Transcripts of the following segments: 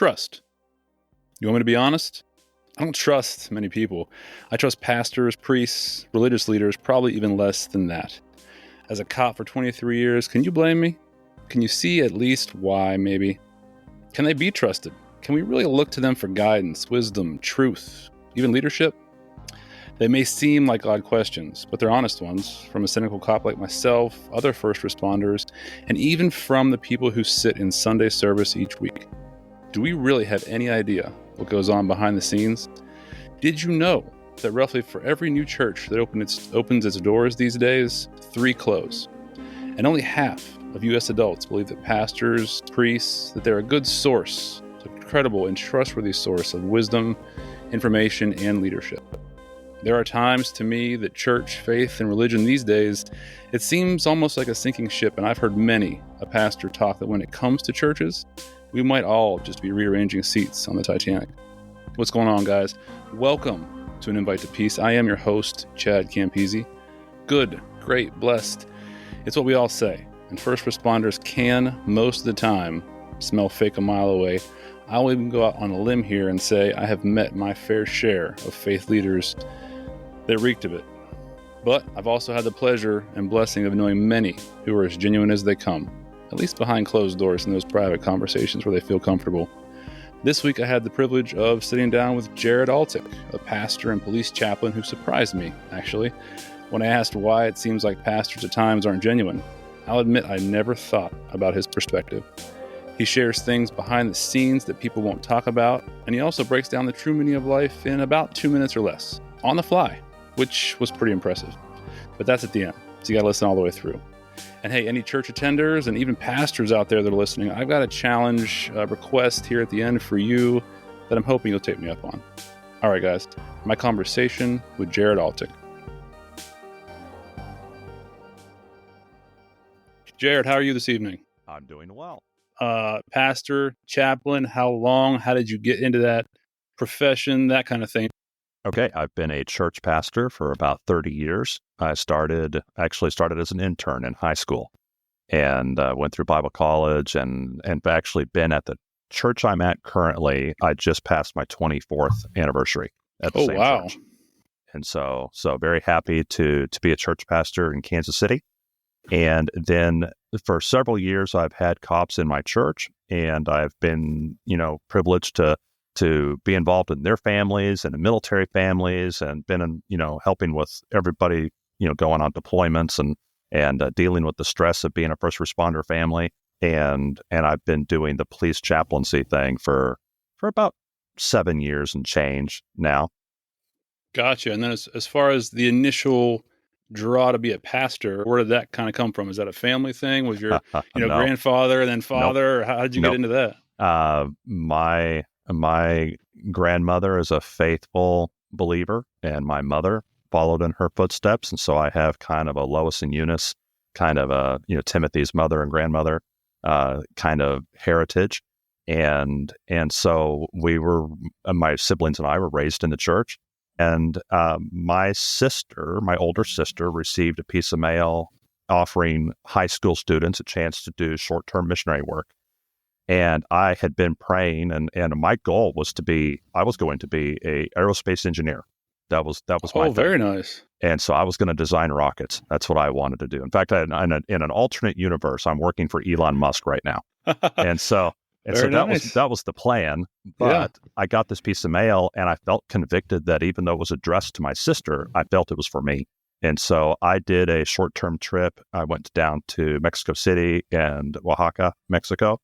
trust. You want me to be honest? I don't trust many people. I trust pastors, priests, religious leaders, probably even less than that. As a cop for 23 years, can you blame me? Can you see at least why, maybe? Can they be trusted? Can we really look to them for guidance, wisdom, truth, even leadership? They may seem like odd questions, but they're honest ones from a cynical cop like myself, other first responders, and even from the people who sit in Sunday service each week. Do we really have any idea what goes on behind the scenes? Did you know that roughly for every new church that opens its doors these days, 3 close? And only half of U.S. adults believe that pastors, priests, that they're a good source, a credible and trustworthy source of wisdom, information, and leadership. There are times to me that church, faith, and religion these days, it seems almost like a sinking ship, and I've heard many a pastor talk that when it comes to churches, we might all just be rearranging seats on the Titanic. What's going on, guys? Welcome to An Invite to Peace. I am your host, Chad Campese. Good, great, blessed. It's what we all say, and first responders can, most of the time, smell fake a mile away. I'll even go out on a limb here and say I have met my fair share of faith leaders that reeked of it. But I've also had the pleasure and blessing of knowing many who are as genuine as they come, at least behind closed doors in those private conversations where they feel comfortable. This week I had the privilege of sitting down with Jared Altic, a pastor and police chaplain who surprised me, actually, when I asked why it seems like pastors at times aren't genuine. I'll admit I never thought about his perspective. He shares things behind the scenes that people won't talk about, and he also breaks down the true meaning of life in about 2 minutes or less, on the fly, which was pretty impressive. But that's at the end, so you gotta listen all the way through. And hey, any church attenders and even pastors out there that are listening, I've got a challenge, a request here at the end for you that I'm hoping you'll take me up on. All right, guys, my conversation with Jared Altic. Jared, how are you this evening? I'm doing well. Pastor, chaplain, how long? How did you get into that profession, that kind of thing? Okay, I've been a church pastor for about 30 years. I started as an intern in high school and went through Bible college and actually been at the church I'm at currently. I just passed my 24th anniversary at the same church. And so very happy to be a church pastor in Kansas City. And then for several years, I've had cops in my church, and I've been, privileged to be involved in their families and the military families, and been, helping with everybody, going on deployments and dealing with the stress of being a first responder family. And I've been doing the police chaplaincy thing for about 7 years and change now. Gotcha. And then as far as the initial draw to be a pastor, where did that kind of come from? Is that a family thing? Was your No. grandfather and then father? Nope. Or how did you get into that? My grandmother is a faithful believer, and my mother followed in her footsteps, and so I have kind of a Lois and Eunice, kind of a Timothy's mother and grandmother kind of heritage, and so my siblings and I were raised in the church. And my older sister, received a piece of mail offering high school students a chance to do short-term missionary work. And I had been praying, and my goal was I was going to be a aerospace engineer. That was my thing. Very nice. And so I was going to design rockets. That's what I wanted to do. In fact, in an alternate universe, I'm working for Elon Musk right now. And so that was the plan. But I got this piece of mail, and I felt convicted that even though it was addressed to my sister, I felt it was for me. And so I did a short-term trip. I went down to Mexico City and Oaxaca, Mexico.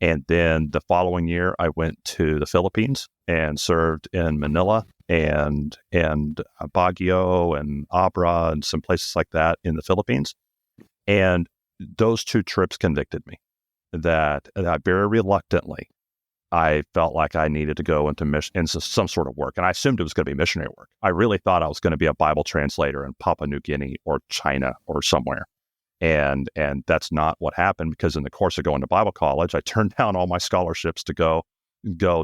And then the following year, I went to the Philippines and served in Manila and Baguio and Abra and some places like that in the Philippines. And those 2 trips convicted me that I very reluctantly, I felt like I needed to go into some sort of work. And I assumed it was going to be missionary work. I really thought I was going to be a Bible translator in Papua New Guinea or China or somewhere. And that's not what happened, because in the course of going to Bible college, I turned down all my scholarships to go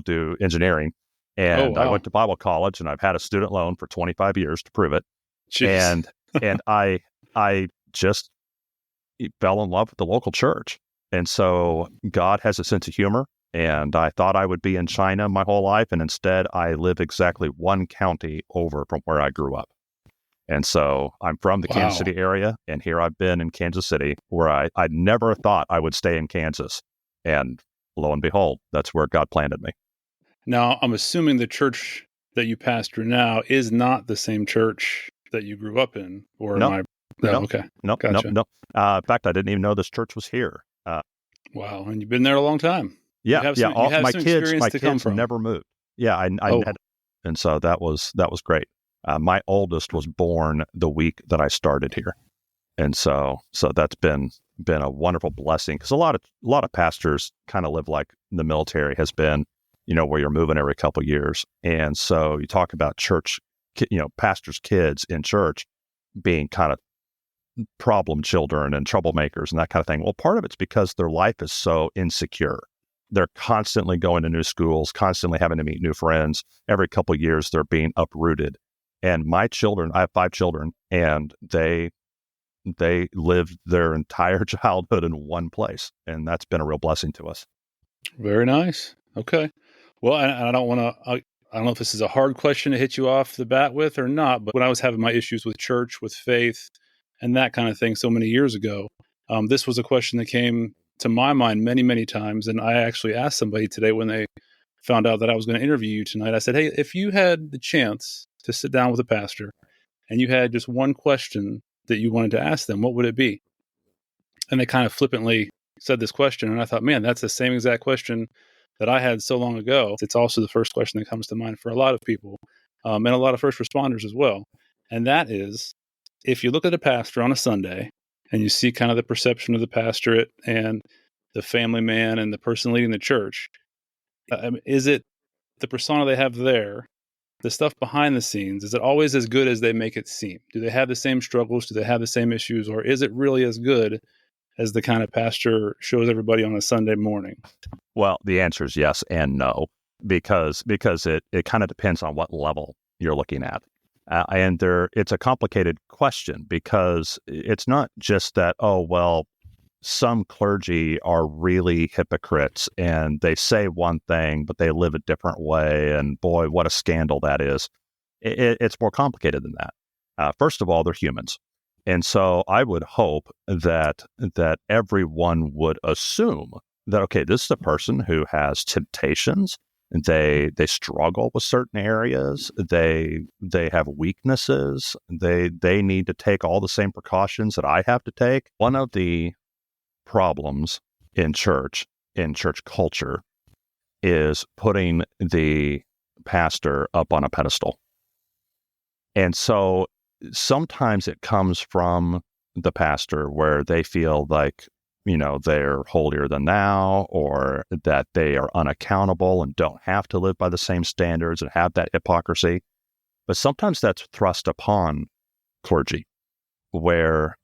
do engineering. And I went to Bible college, and I've had a student loan for 25 years to prove it. Jeez. And I just fell in love with the local church. And so God has a sense of humor. And I thought I would be in China my whole life, and instead I live exactly one county over from where I grew up. And so I'm from the Kansas City area, and here I've been in Kansas City, where I never thought I would stay in Kansas. And lo and behold, that's where God planted me. Now, I'm assuming the church that you pastor now is not the same church that you grew up in, or No, am I? No, okay. Nope. Gotcha. In fact, I didn't even know this church was here. Wow, and you've been there a long time. Yeah, You have yeah. some, you have My some kids, experience to come from. never moved. Yeah, I Oh, had, and so that was great. My oldest was born the week that I started here, and so that's been a wonderful blessing, because a lot of pastors kind of live like the military has been, where you're moving every couple of years. And so you talk about church, pastors' kids in church being kind of problem children and troublemakers and that kind of thing. Well, part of it's because their life is so insecure. They're constantly going to new schools, constantly having to meet new friends. Every couple of years, they're being uprooted. And my children, I have 5 children, and they lived their entire childhood in one place. And that's been a real blessing to us. very nice. Okay. Well, I don't want to, I don't know if this is a hard question to hit you off the bat with or not, but when I was having my issues with church, with faith, and that kind of thing so many years ago, this was a question that came to my mind many, many times. And I actually asked somebody today when they found out that I was going to interview you tonight. I said, hey, if you had the chance to sit down with a pastor and you had just one question that you wanted to ask them, what would it be? And they kind of flippantly said this question. And I thought, man, that's the same exact question that I had so long ago. It's also the first question that comes to mind for a lot of people, and a lot of first responders as well. And that is, if you look at a pastor on a Sunday and you see kind of the perception of the pastorate and the family man and the person leading the church, is it the persona they have there, the stuff behind the scenes, is it always as good as they make it seem? Do they have the same struggles? Do they have the same issues? Or is it really as good as the kind of pastor shows everybody on a Sunday morning? Well, the answer is yes and no, because it kind of depends on what level you're looking at. And it's a complicated question, because it's not just that, oh, well, some clergy are really hypocrites and they say one thing, but they live a different way. And boy, what a scandal that is. It's more complicated than that. First of all, they're humans. And so I would hope that everyone would assume that, okay, this is a person who has temptations. They struggle with certain areas. They have weaknesses. They need to take all the same precautions that I have to take. One of the problems in church culture, is putting the pastor up on a pedestal. And so sometimes it comes from the pastor, where they feel like, they're holier than thou, or that they are unaccountable and don't have to live by the same standards and have that hypocrisy. But sometimes that's thrust upon clergy, where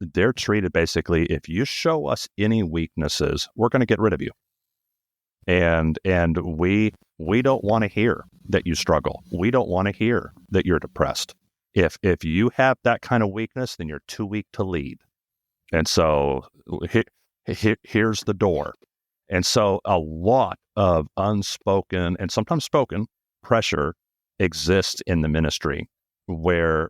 they're treated basically, if you show us any weaknesses, we're going to get rid of you. And we don't want to hear that you struggle. We don't want to hear that you're depressed. If you have that kind of weakness, then you're too weak to lead. And so here's the door. And so a lot of unspoken and sometimes spoken pressure exists in the ministry, where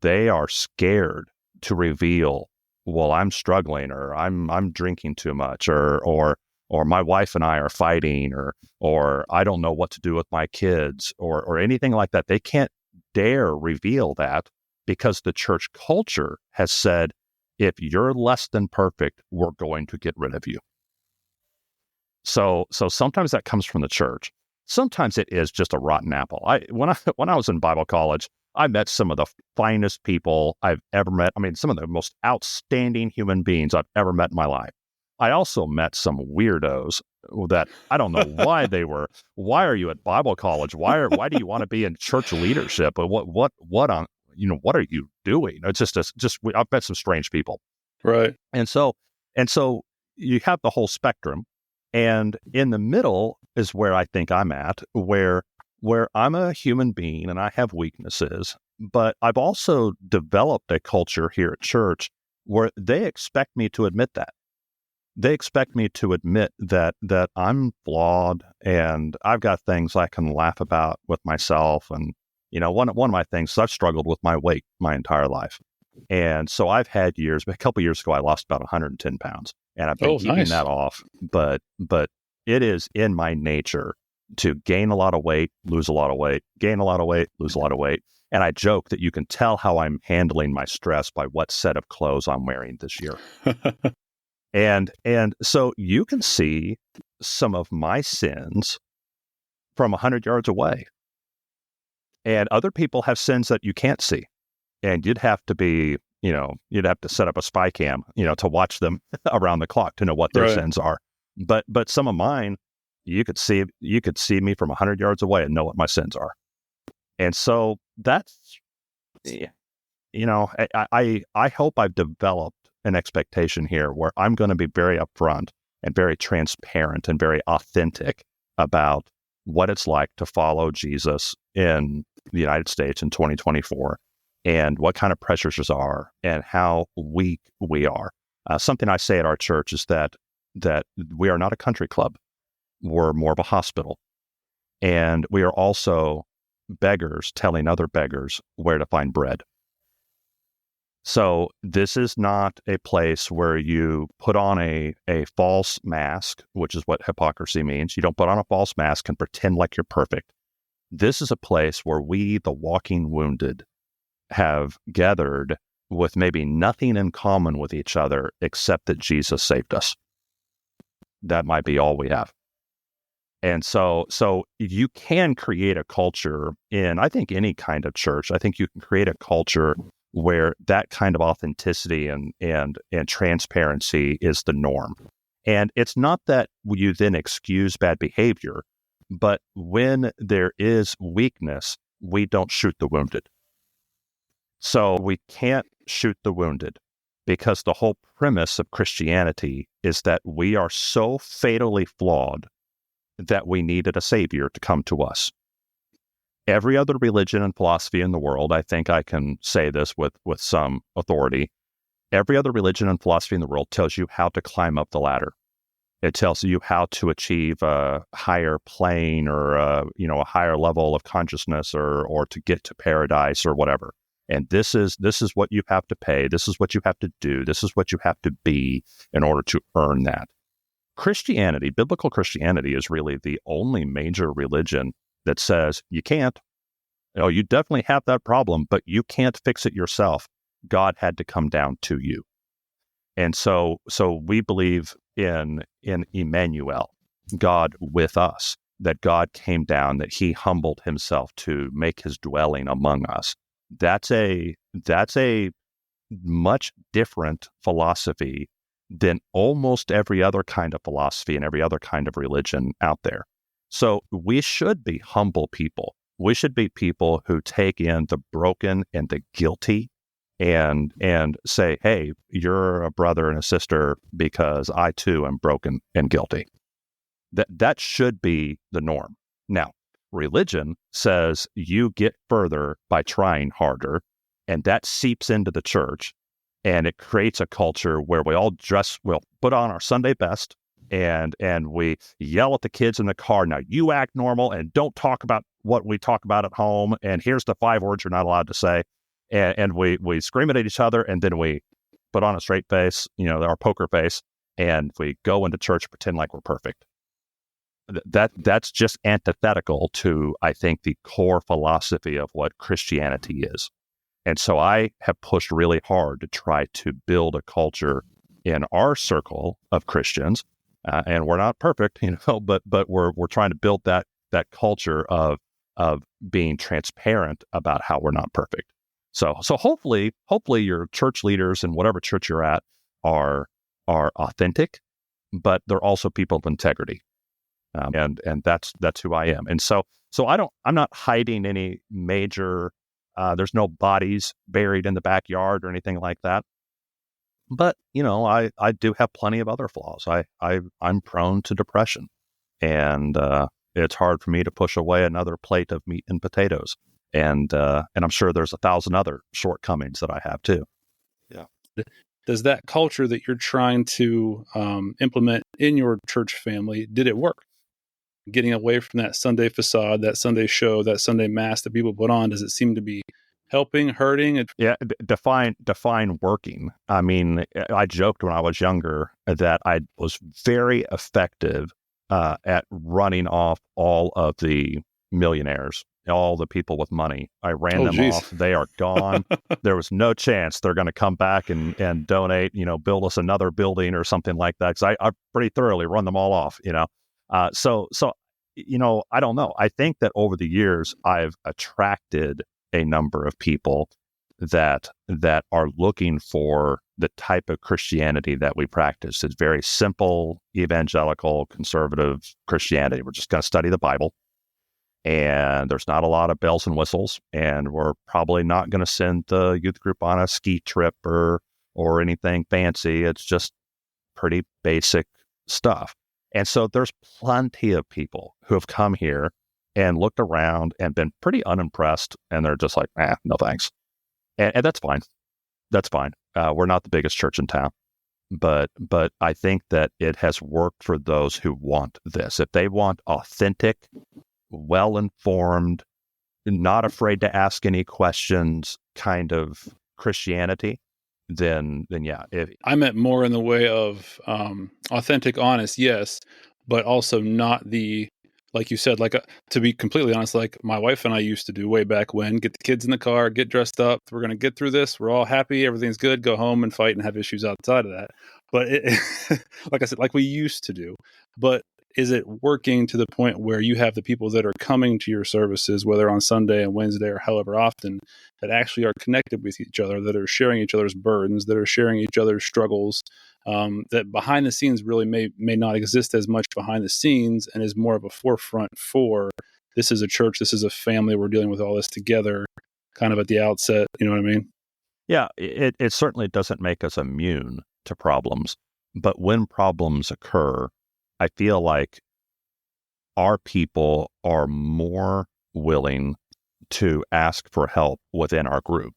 they are scared to reveal, well, I'm struggling, or I'm drinking too much, or my wife and I are fighting, or I don't know what to do with my kids, or anything like that. They can't dare reveal that, because the church culture has said, if you're less than perfect, we're going to get rid of you. So sometimes that comes from the church. Sometimes it is just a rotten apple. When I was in Bible college, I met some of the finest people I've ever met. I mean, some of the most outstanding human beings I've ever met in my life. I also met some weirdos that I don't know why they were. Why are you at Bible college? Why do you want to be in church leadership? What are you doing? It's just I've met some strange people. Right. And so you have the whole spectrum. And in the middle is where I think I'm at, where I'm a human being and I have weaknesses, but I've also developed a culture here at church where they expect me to admit that. they expect me to admit that I'm flawed and I've got things I can laugh about with myself. And, one of my things is I've struggled with my weight my entire life. And so I've had years, but a couple of years ago, I lost about 110 pounds and I've been keeping that off. But it is in my nature to gain a lot of weight, lose a lot of weight, gain a lot of weight, lose a lot of weight. And I joke that you can tell how I'm handling my stress by what set of clothes I'm wearing this year. And so you can see some of my sins from 100 yards away. And other people have sins that you can't see. And you'd have to be, you'd have to set up a spy cam, to watch them around the clock to know what their sins are. But some of mine, you could see me from 100 yards away and know what my sins are. And so that's, I hope I've developed an expectation here where I'm going to be very upfront and very transparent and very authentic about what it's like to follow Jesus in the United States in 2024 and what kind of pressures there are and how weak we are. Something I say at our church is that we are not a country club. We're more of a hospital. And we are also beggars telling other beggars where to find bread. So this is not a place where you put on a false mask, which is what hypocrisy means. You don't put on a false mask and pretend like you're perfect. This is a place where we, the walking wounded, have gathered with maybe nothing in common with each other except that Jesus saved us. That might be all we have. And so you can create a culture in, I think, any kind of church. I think you can create a culture where that kind of authenticity and transparency is the norm. And it's not that you then excuse bad behavior, but when there is weakness, we don't shoot the wounded. So we can't shoot the wounded because the whole premise of Christianity is that we are so fatally flawed that we needed a savior to come to us. Every other religion and philosophy in the world, I think I can say this with some authority, every other religion and philosophy in the world tells you how to climb up the ladder. It tells you how to achieve a higher plane or a higher level of consciousness or to get to paradise or whatever. And this is what you have to pay. This is what you have to do. This is what you have to be in order to earn that. Christianity, biblical Christianity, is really the only major religion that says you can't. You definitely have that problem, but you can't fix it yourself. God had to come down to you. And so we believe in Emmanuel, God with us, that God came down, that he humbled himself to make his dwelling among us. That's a much different philosophy than almost every other kind of philosophy and every other kind of religion out there. So we should be humble people. We should be people who take in the broken and the guilty and say, hey, you're a brother and a sister because I too am broken and guilty. That should be the norm. Now, religion says you get further by trying harder, and that seeps into the church, and it creates a culture where we'll put on our Sunday best, and we yell at the kids in the car, now you act normal and don't talk about what we talk about at home, and here's the 5 words you're not allowed to say, and we scream it at each other, and then we put on a straight face, our poker face, and we go into church and pretend like we're perfect. That's just antithetical to, I think, the core philosophy of what Christianity is. And so I have pushed really hard to try to build a culture in our circle of Christians, and we're not perfect, but we're trying to build that culture of being transparent about how we're not perfect. So hopefully your church leaders in whatever church you're at are authentic, but they're also people of integrity. And that's who I am. And so I'm not hiding any major, there's no bodies buried in the backyard or anything like that. But, I do have plenty of other flaws. I'm prone to depression, and it's hard for me to push away another plate of meat and potatoes. And I'm sure there's 1,000 other shortcomings that I have too. Yeah. Does that culture that you're trying to implement in your church family, did it work? Getting away from that Sunday facade, that Sunday show, that Sunday mask that people put on, does it seem to be helping, hurting? Yeah, define working. I mean, I joked when I was younger that I was very effective at running off all of the millionaires, all the people with money. I ran them off. They are gone. There was no chance they're going to come back and donate, build us another building or something like that. Because I pretty thoroughly run them all off, So, I don't know. I think that over the years, I've attracted a number of people that are looking for the type of Christianity that we practice. It's very simple, evangelical, conservative Christianity. We're just going to study the Bible, and there's not a lot of bells and whistles, and we're probably not going to send the youth group on a ski trip or anything fancy. It's just pretty basic stuff. And so there's plenty of people who have come here and looked around and been pretty unimpressed, and they're just like, no thanks. And that's fine. That's fine. We're not the biggest church in town, but I think that it has worked for those who want this. If they want authentic, well-informed, not afraid to ask any questions kind of Christianity, then yeah. I meant more in the way of authentic, honest, yes, but also not the, like you said, to be completely honest, like my wife and I used to do way back when, get the kids in the car, get dressed up. We're going to get through this. We're all happy. Everything's good. Go home and fight and have issues outside of that. But like I said, like we used to do. But is it working to the point where you have the people that are coming to your services, whether on Sunday and Wednesday or however often, that actually are connected with each other, that are sharing each other's burdens, that are sharing each other's struggles, that behind the scenes really may not exist as much behind the scenes and is more of a forefront for this is a church, this is a family, we're dealing with all this together kind of at the outset, you know what I mean? Yeah, it certainly doesn't make us immune to problems, but when problems occur, I feel like our people are more willing to ask for help within our group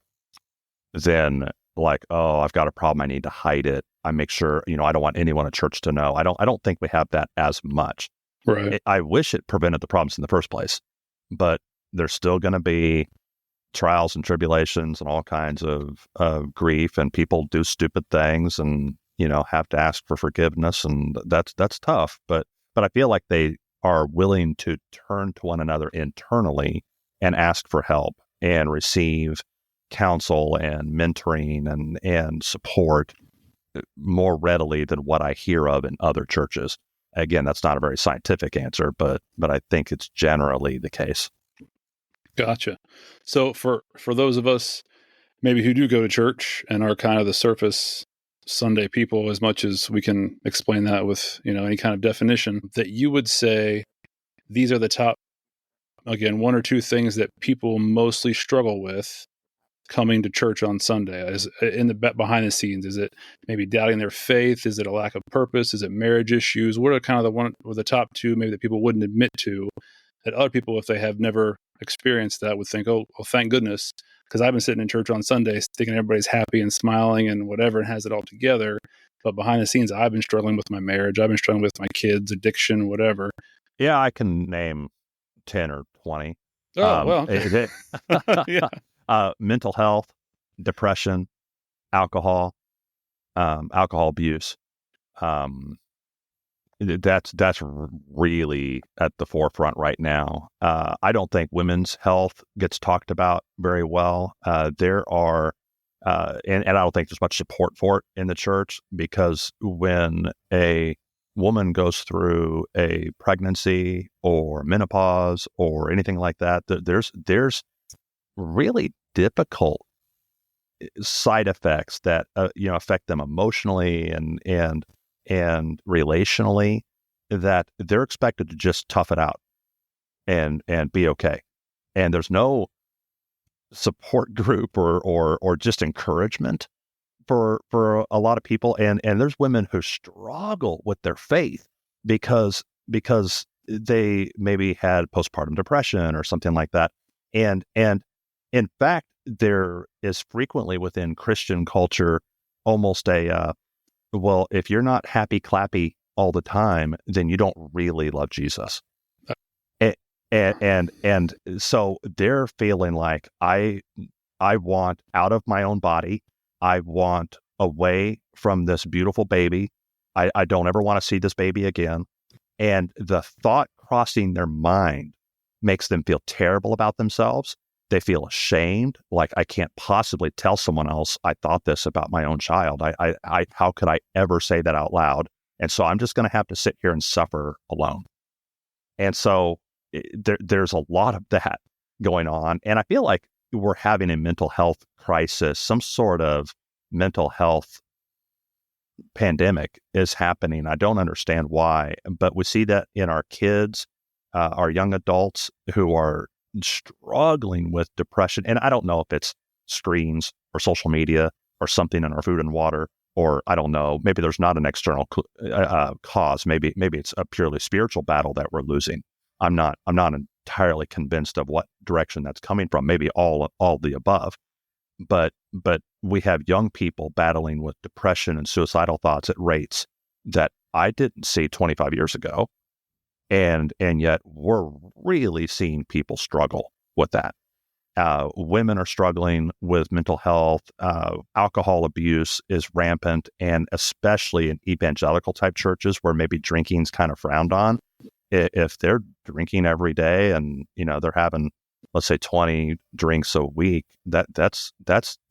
than like, oh, I've got a problem, I need to hide it. I make sure, I don't want anyone at church to know. I don't think we have that as much. Right. I wish it prevented the problems in the first place, but there's still going to be trials and tribulations and all kinds of grief, and people do stupid things and have to ask for forgiveness, and that's tough. But I feel like they are willing to turn to one another internally and ask for help and receive counsel and mentoring and support more readily than what I hear of in other churches. Again, that's not a very scientific answer, but I think it's generally the case. Gotcha. So for those of us maybe who do go to church and are kind of the surface Sunday people, as much as we can explain that with, any kind of definition, that you would say these are the top, again, one or two things that people mostly struggle with coming to church on Sunday? Is in the behind the scenes, is it maybe doubting their faith? Is it a lack of purpose? Is it marriage issues? What are kind of the top two maybe that people wouldn't admit to, that other people, if they have never experienced that, would think, oh, well, thank goodness, because I've been sitting in church on Sundays thinking everybody's happy and smiling and whatever and has it all together. But behind the scenes, I've been struggling with my marriage. I've been struggling with my kids, addiction, whatever. Yeah, I can name 10 or 20. Oh, well. Okay. Yeah. Mental health, depression, alcohol abuse. That's really at the forefront right now. I don't think women's health gets talked about very well. There are, and I don't think there's much support for it in the church, because when a woman goes through a pregnancy or menopause or anything like that, there's really difficult side effects that affect them emotionally and relationally, that they're expected to just tough it out and be okay. And there's no support group or just encouragement for a lot of people. And there's women who struggle with their faith because they maybe had postpartum depression or something like that. And in fact, there is frequently within Christian culture almost well, if you're not happy clappy all the time, then you don't really love Jesus. And so they're feeling like I want out of my own body. I want away from this beautiful baby. I don't ever want to see this baby again. And the thought crossing their mind makes them feel terrible about themselves. They feel ashamed, like I can't possibly tell someone else I thought this about my own child. How could I ever say that out loud? And so I'm just going to have to sit here and suffer alone. And so there's a lot of that going on. And I feel like we're having a mental health crisis, some sort of mental health pandemic is happening. I don't understand why, but we see that in our kids, our young adults who are struggling with depression. And I don't know if it's screens or social media or something in our food and water, or I don't know, maybe there's not an external cause. Maybe it's a purely spiritual battle that we're losing. I'm not entirely convinced of what direction that's coming from. Maybe all the above. But we have young people battling with depression and suicidal thoughts at rates that I didn't see 25 years ago. And yet we're really seeing people struggle with that. Women are struggling with mental health. Alcohol abuse is rampant, and especially in evangelical type churches where maybe drinking's kind of frowned on. If they're drinking every day and, they're having, let's say 20 drinks a week, that's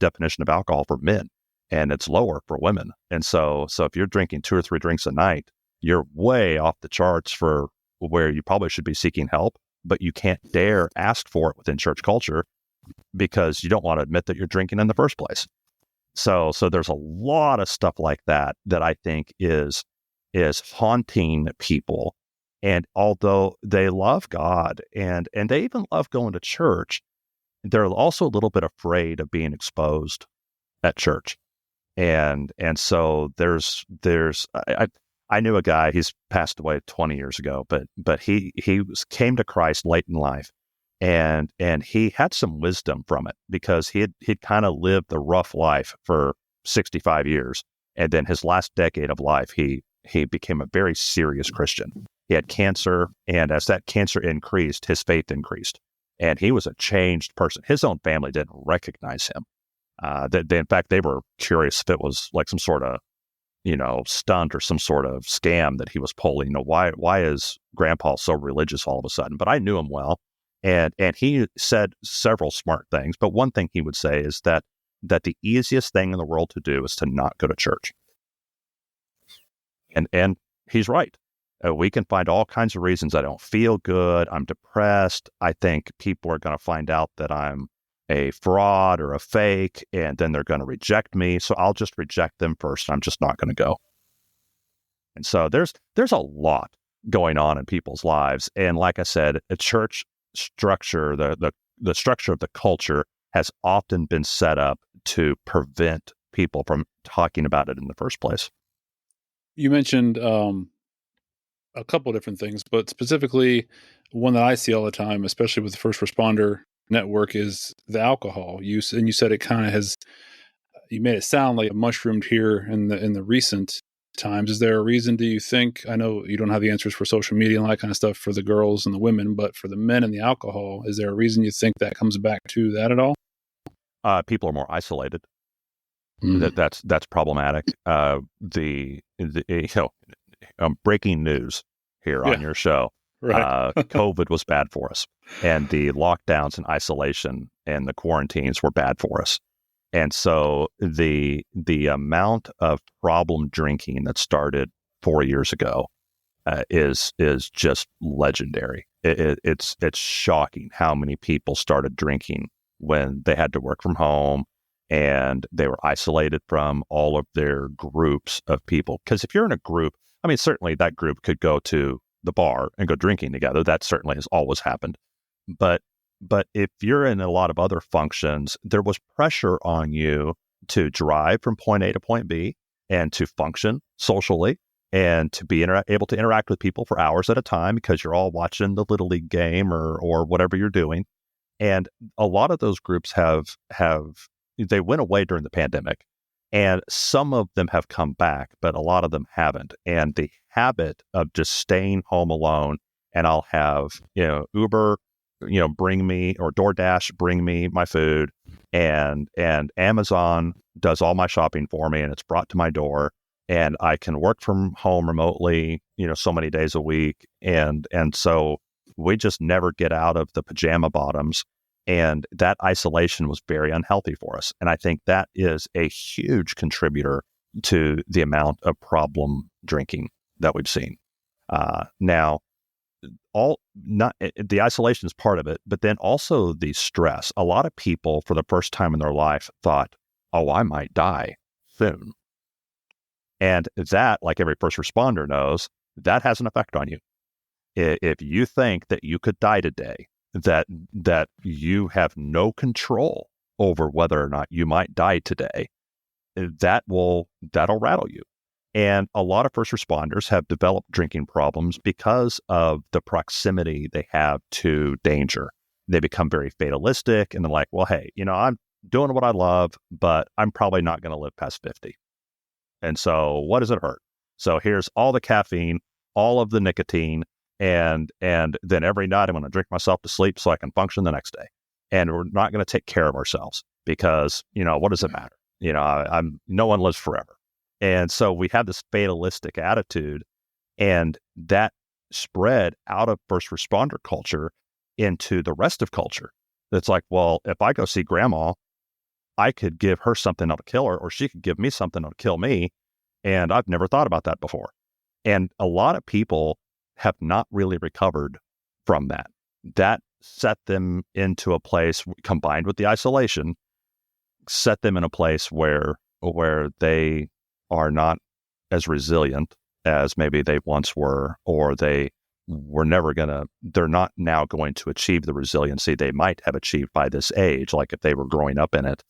definition of alcohol for men, and it's lower for women. And so if you're drinking 2 or 3 drinks a night, you're way off the charts for where you probably should be seeking help, but you can't dare ask for it within church culture because you don't want to admit that you're drinking in the first place. So there's a lot of stuff like that I think is haunting people. And although they love God and they even love going to church, they're also a little bit afraid of being exposed at church. And so I knew a guy, he's passed away 20 years ago, but he came to Christ late in life, and he had some wisdom from it because he'd kind of lived the rough life for 65 years. And then his last decade of life, he became a very serious Christian. He had cancer, and as that cancer increased, his faith increased, and he was a changed person. His own family didn't recognize him. In fact, they were curious if it was like some sort of, stunt or some sort of scam that he was pulling. Why is Grandpa so religious all of a sudden? But I knew him well, and he said several smart things. But one thing he would say is that the easiest thing in the world to do is to not go to church. And he's right. We can find all kinds of reasons. I don't feel good. I'm depressed. I think people are going to find out that I'm a fraud or a fake, and then they're going to reject me. So I'll just reject them first. I'm just not going to go. And so there's a lot going on in people's lives. And like I said, a church structure, the structure of the culture has often been set up to prevent people from talking about it in the first place. You mentioned a couple of different things, but specifically one that I see all the time, especially with the first responder network, is the alcohol use. And you said it kind of has, you made it sound like it mushroomed here in the recent times. Is there a reason, do you think? I know you don't have the answers for social media and all that kind of stuff for the girls and the women, but for the men and the alcohol, is there a reason you think that comes back to that at all? People are more isolated. That's problematic. Breaking news here on your show. Right. COVID was bad for us, and the lockdowns and isolation and the quarantines were bad for us. And so the amount of problem drinking that started 4 years ago is just legendary. It's shocking how many people started drinking when they had to work from home and they were isolated from all of their groups of people. Because if you're in a group, I mean, certainly that group could go to the bar and go drinking together. That certainly has always happened. But if you're in a lot of other functions, there was pressure on you to drive from point A to point B and to function socially and to be able to interact with people for hours at a time because you're all watching the Little League game or whatever you're doing. And a lot of those groups they went away during the pandemic. And some of them have come back, but a lot of them haven't. And the habit of just staying home alone, and I'll have, Uber, bring me, or DoorDash, bring me my food, and Amazon does all my shopping for me, and it's brought to my door, and I can work from home remotely, so many days a week. And so we just never get out of the pajama bottoms. And that isolation was very unhealthy for us. And I think that is a huge contributor to the amount of problem drinking that we've seen. Now, the isolation is part of it, but then also the stress. A lot of people, for the first time in their life, thought, "Oh, I might die soon." And that, like every first responder knows, that has an effect on you. If you think that you could die today, that you have no control over whether or not you might die today, that'll rattle you. And a lot of first responders have developed drinking problems because of the proximity they have to danger. They become very fatalistic, and they're like, well, hey, I'm doing what I love, but I'm probably not going to live past 50. And so what does it hurt? So here's all the caffeine, all of the nicotine, and then every night I'm going to drink myself to sleep so I can function the next day. And we're not going to take care of ourselves because, what does it matter? No one lives forever. And so we have this fatalistic attitude, and that spread out of first responder culture into the rest of culture. It's like, well, if I go see grandma, I could give her something that'll kill her, or she could give me something that'll kill me. And I've never thought about that before. And a lot of people have not really recovered from that. That set them into a place, combined with the isolation, set them in a place where they are not as resilient as maybe they once were, or they're not now going to achieve the resiliency they might have achieved by this age. Like if they were growing up in it,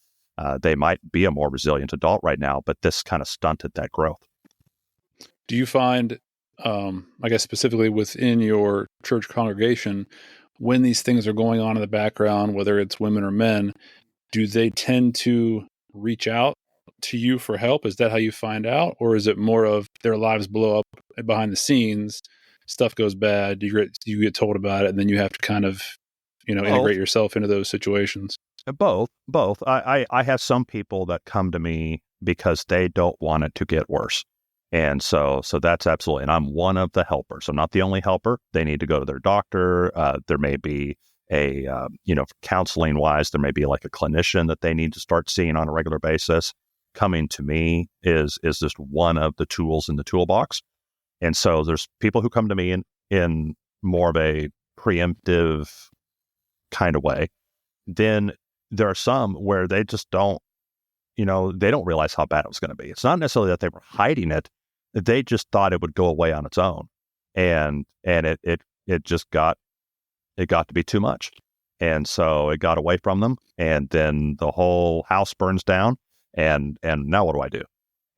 they might be a more resilient adult right now, but this kind of stunted that growth. Do you find, I guess specifically within your church congregation, when these things are going on in the background, whether it's women or men, do they tend to reach out to you for help? Is that how you find out? Or is it more of their lives blow up behind the scenes, stuff goes bad, you get told about it, and then you have to kind of, integrate yourself into those situations? Both. I have some people that come to me because they don't want it to get worse. And so that's absolutely, and I'm one of the helpers. I'm not the only helper. They need to go to their doctor. There may be counseling wise, there may be like a clinician that they need to start seeing on a regular basis. Coming to me is just one of the tools in the toolbox. And so there's people who come to me in more of a preemptive kind of way. Then there are some where they just don't, they don't realize how bad it was going to be. It's not necessarily that they were hiding it. They just thought it would go away on its own. And it just got to be too much. And so it got away from them. And then the whole house burns down. And now what do I do?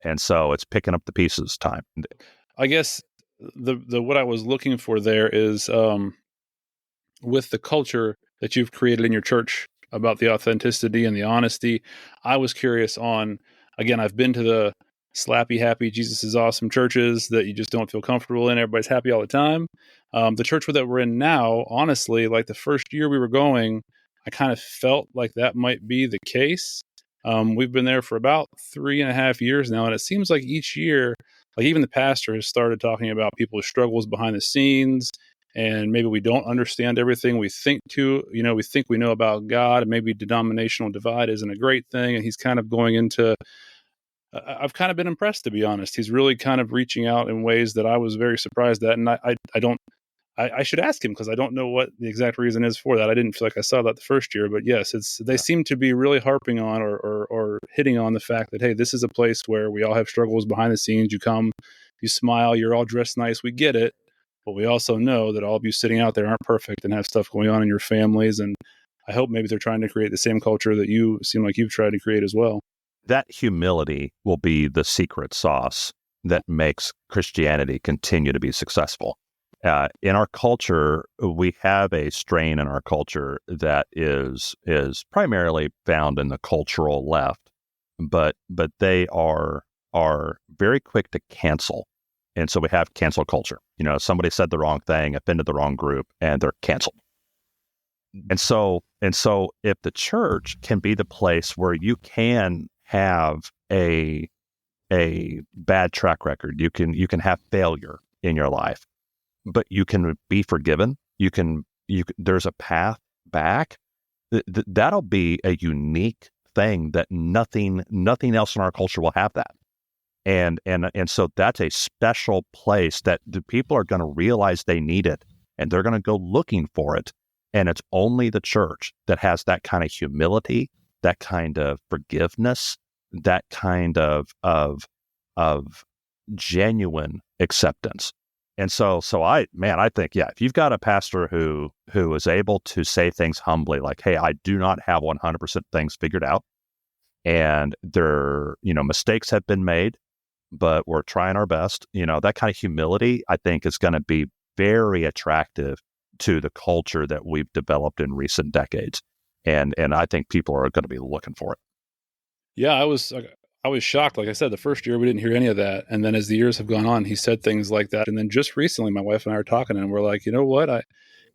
And so it's picking up the pieces time. I guess the what I was looking for there is with the culture that you've created in your church about the authenticity and the honesty. I was curious on, again, I've been to the slappy, happy, Jesus is awesome churches that you just don't feel comfortable in. Everybody's happy all the time. The church that we're in now, honestly, like the first year we were going, I kind of felt like that might be the case. We've been there for about 3.5 years now, and it seems like each year, like even the pastor has started talking about people's struggles behind the scenes, and maybe we don't understand everything we think we think we know about God, and maybe denominational divide isn't a great thing. And he's kind of going into, I've kind of been impressed, to be honest. He's really kind of reaching out in ways that I was very surprised at. And I should ask him, because I don't know what the exact reason is for that. I didn't feel like I saw that the first year, but yes, they seem to be really harping on or hitting on the fact that, hey, this is a place where we all have struggles behind the scenes. You come, you smile, you're all dressed nice. We get it. But we also know that all of you sitting out there aren't perfect and have stuff going on in your families. And I hope maybe they're trying to create the same culture that you seem like you've tried to create as well. That humility will be the secret sauce that makes Christianity continue to be successful. In our culture, we have a strain in our culture that is primarily found in the cultural left, but they are very quick to cancel. And so we have cancel culture. Somebody said the wrong thing, offended the wrong group, and they're canceled. And so if the church can be the place where you can have a bad track record, you can have failure in your life, but you can be forgiven. There's a path back. That'll be a unique thing that nothing else in our culture will have that. And so that's a special place that the people are going to realize they need it, and they're going to go looking for it. And it's only the church that has that kind of humility, that kind of forgiveness, that kind of genuine acceptance. And so I think, if you've got a pastor who is able to say things humbly, like, hey, I do not have 100% things figured out, and mistakes have been made, but we're trying our best, that kind of humility, I think, is going to be very attractive to the culture that we've developed in recent decades. And I think people are going to be looking for it. Yeah, I was shocked. Like I said, the first year we didn't hear any of that. And then as the years have gone on, he said things like that. And then just recently, my wife and I were talking, and we're like, you know what?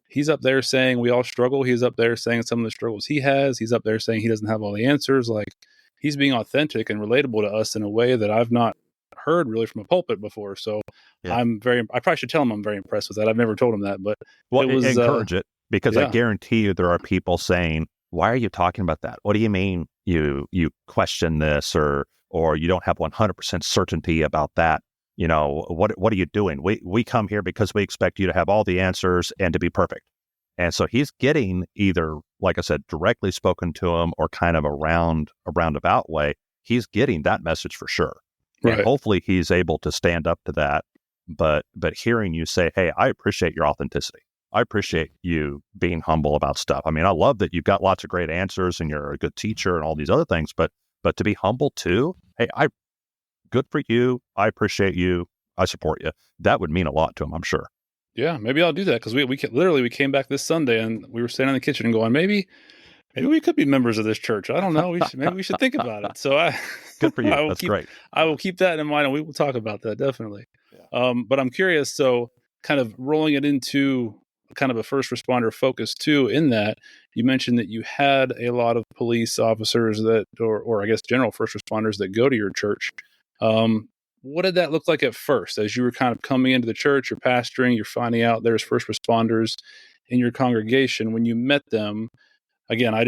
He's up there saying we all struggle. He's up there saying some of the struggles he has. He's up there saying he doesn't have all the answers. Like, he's being authentic and relatable to us in a way that I've not heard really from a pulpit before. So yeah. I probably should tell him I'm very impressed with that. I've never told him that, but encourage it, because I guarantee you there are people saying, why are you talking about that? What do you mean you question this, or you don't have 100% certainty about that? What are you doing? We come here because we expect you to have all the answers and to be perfect. And so he's getting, either, like I said, directly spoken to him, or kind of a roundabout way. He's getting that message for sure. Right. And hopefully he's able to stand up to that. But hearing you say, hey, I appreciate your authenticity. I appreciate you being humble about stuff. I mean, I love that you've got lots of great answers and you're a good teacher and all these other things, but to be humble too, hey, good for you. I appreciate you. I support you. That would mean a lot to him, I'm sure. Yeah, maybe I'll do that, because we came back this Sunday and we were standing in the kitchen and going, maybe we could be members of this church. I don't know. Maybe we should think about it. So good for you. That's great. I will keep that in mind, and we will talk about that definitely. Yeah. But I'm curious. So, kind of rolling it into kind of a first responder focus too. In that, you mentioned that you had a lot of police officers that, or I guess general first responders that go to your church. What did that look like at first, as you were kind of coming into the church, you're pastoring, you're finding out there's first responders in your congregation? When you met them, again, I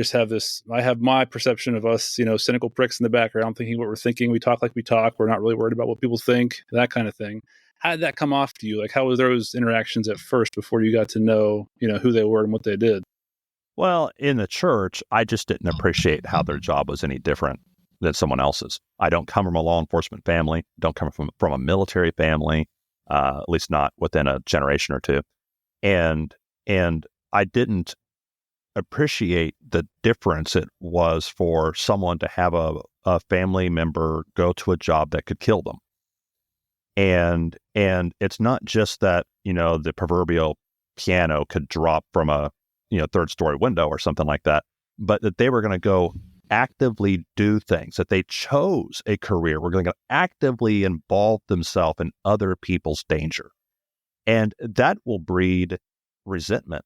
have my perception of us, cynical pricks in the background thinking what we're thinking. We talk like we talk. We're not really worried about what people think, that kind of thing. How did that come off to you? Like, how was those interactions at first before you got to know, who they were and what they did? Well, in the church, I just didn't appreciate how their job was any different than someone else's. I don't come from a law enforcement family, don't come from a military family, at least not within a generation or two. And I didn't appreciate the difference it was for someone to have a family member go to a job that could kill them. And it's not just that, the proverbial piano could drop from a, third story window or something like that, but that they were going to go actively do things, that they chose a career, were going to actively involve themselves in other people's danger. And that will breed resentment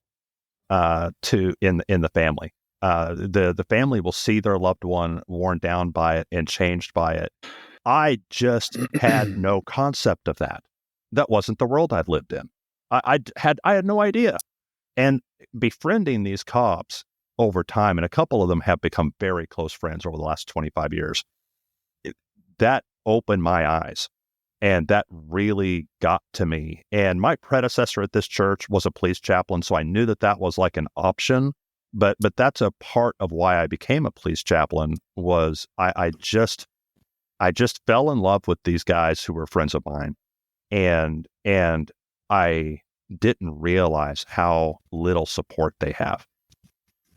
in the family. The family will see their loved one worn down by it and changed by it. I just had no concept of that. That wasn't the world I'd lived in. I had no idea. And befriending these cops over time, and a couple of them have become very close friends over the last 25 years, that opened my eyes. And that really got to me. And my predecessor at this church was a police chaplain, so I knew that was like an option. But that's a part of why I became a police chaplain. Was I just fell in love with these guys who were friends of mine, and I didn't realize how little support they have.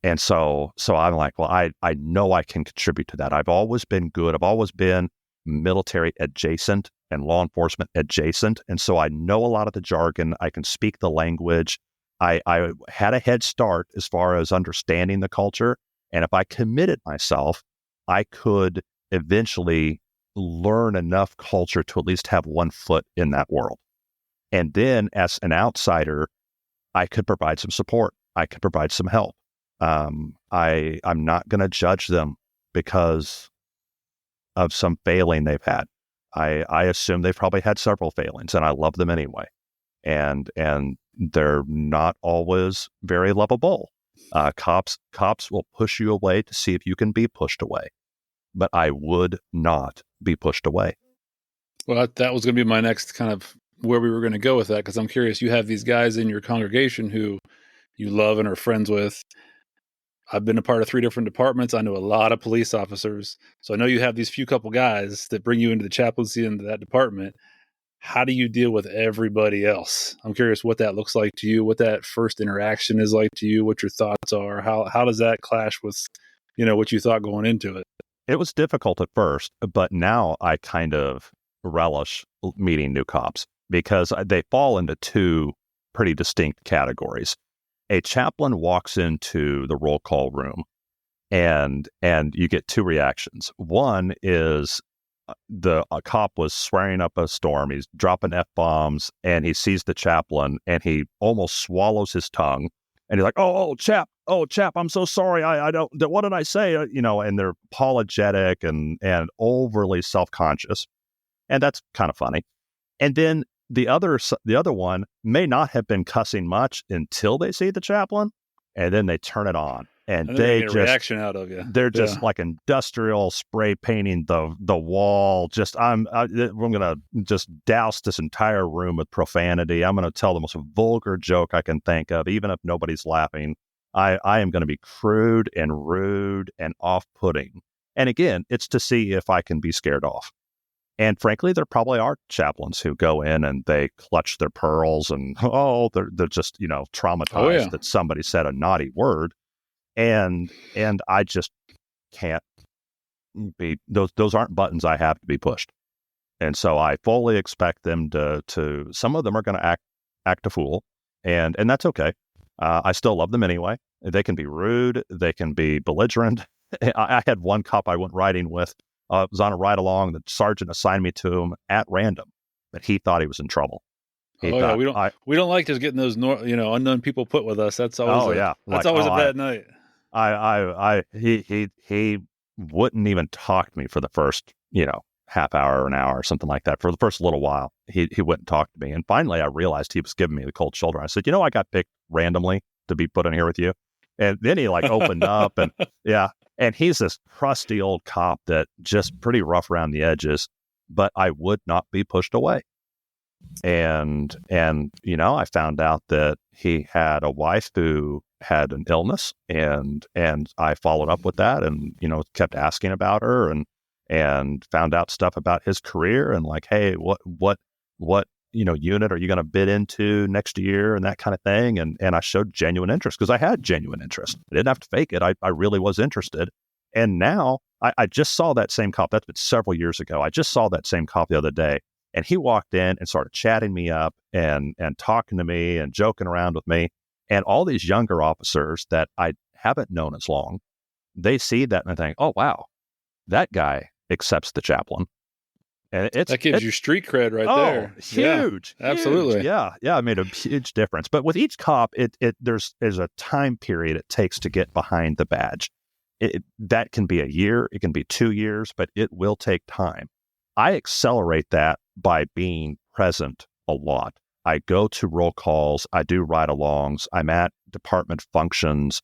And so I'm like, well, I know I can contribute to that. I've always been good. I've always been military adjacent and law enforcement adjacent. And so I know a lot of the jargon. I can speak the language. I had a head start as far as understanding the culture. And if I committed myself, I could eventually learn enough culture to at least have one foot in that world. And then as an outsider, I could provide some support. I could provide some help. I'm not going to judge them because of some failing they've had. I assume they've probably had several failings, and I love them anyway. And they're not always very lovable. Cops will push you away to see if you can be pushed away, but I would not be pushed away. Well, that was going to be my next kind of where we were going to go with that, because I'm curious. You have these guys in your congregation who you love and are friends with. I've been a part of 3 different departments. I know a lot of police officers. So I know you have these few couple guys that bring you into the chaplaincy into that department. How do you deal with everybody else? I'm curious what that looks like to you, what that first interaction is like to you, what your thoughts are. How does that clash with, what you thought going into it? It was difficult at first, but now I kind of relish meeting new cops because they fall into 2 pretty distinct categories. A chaplain walks into the roll call room and you get 2 reactions. One is a cop was swearing up a storm. He's dropping F-bombs and he sees the chaplain and he almost swallows his tongue. And he's like, oh, chap, I'm so sorry. I don't, what did I say? And they're apologetic and overly self-conscious. And that's kind of funny. And then the other one may not have been cussing much until they see the chaplain, and then they turn it on. And they get a reaction out of you. They're just like industrial spray painting the wall. I'm going to just douse this entire room with profanity. I'm going to tell the most vulgar joke I can think of, even if nobody's laughing. I am going to be crude and rude and off-putting. And again, it's to see if I can be scared off. And frankly, there probably are chaplains who go in and they clutch their pearls and they're just traumatized that somebody said a naughty word. And I just can't be, those aren't buttons I have to be pushed. And so I fully expect them to some of them are going to act a fool, and that's okay. I still love them anyway. They can be rude, they can be belligerent. I had one cop I went riding with, was on a ride along. The sergeant assigned me to him at random, but he thought he was in trouble. We don't like just getting those unknown people put with us. That's always that's always a bad night. He wouldn't even talk to me for the first half hour or an hour or something like that. For the first little while, he wouldn't talk to me, and finally I realized he was giving me the cold shoulder. I said, I got picked randomly to be put in here with you, and then he opened up and and he's this crusty old cop that just pretty rough around the edges, but I would not be pushed away. And I found out that he had a wife who had an illness, and I followed up with that and kept asking about her and found out stuff about his career and hey, what unit are you going to bid into next year and that kind of thing, and I showed genuine interest because I had genuine interest. I didn't have to fake it. I really was interested. And now I just saw that same cop. That's been several years ago. I just saw that same cop the other day. And he walked in and started chatting me up and talking to me and joking around with me. And all these younger officers that I haven't known as long, they see that and they think, oh, wow, that guy accepts the chaplain. And that gives you street cred right there. Huge. Yeah, absolutely. Huge. Yeah. It made a huge difference. But with each cop, there's a time period it takes to get behind the badge. That can be a year, it can be 2 years, but it will take time. I accelerate that by being present a lot. I go to roll calls, I do ride-alongs, I'm at department functions,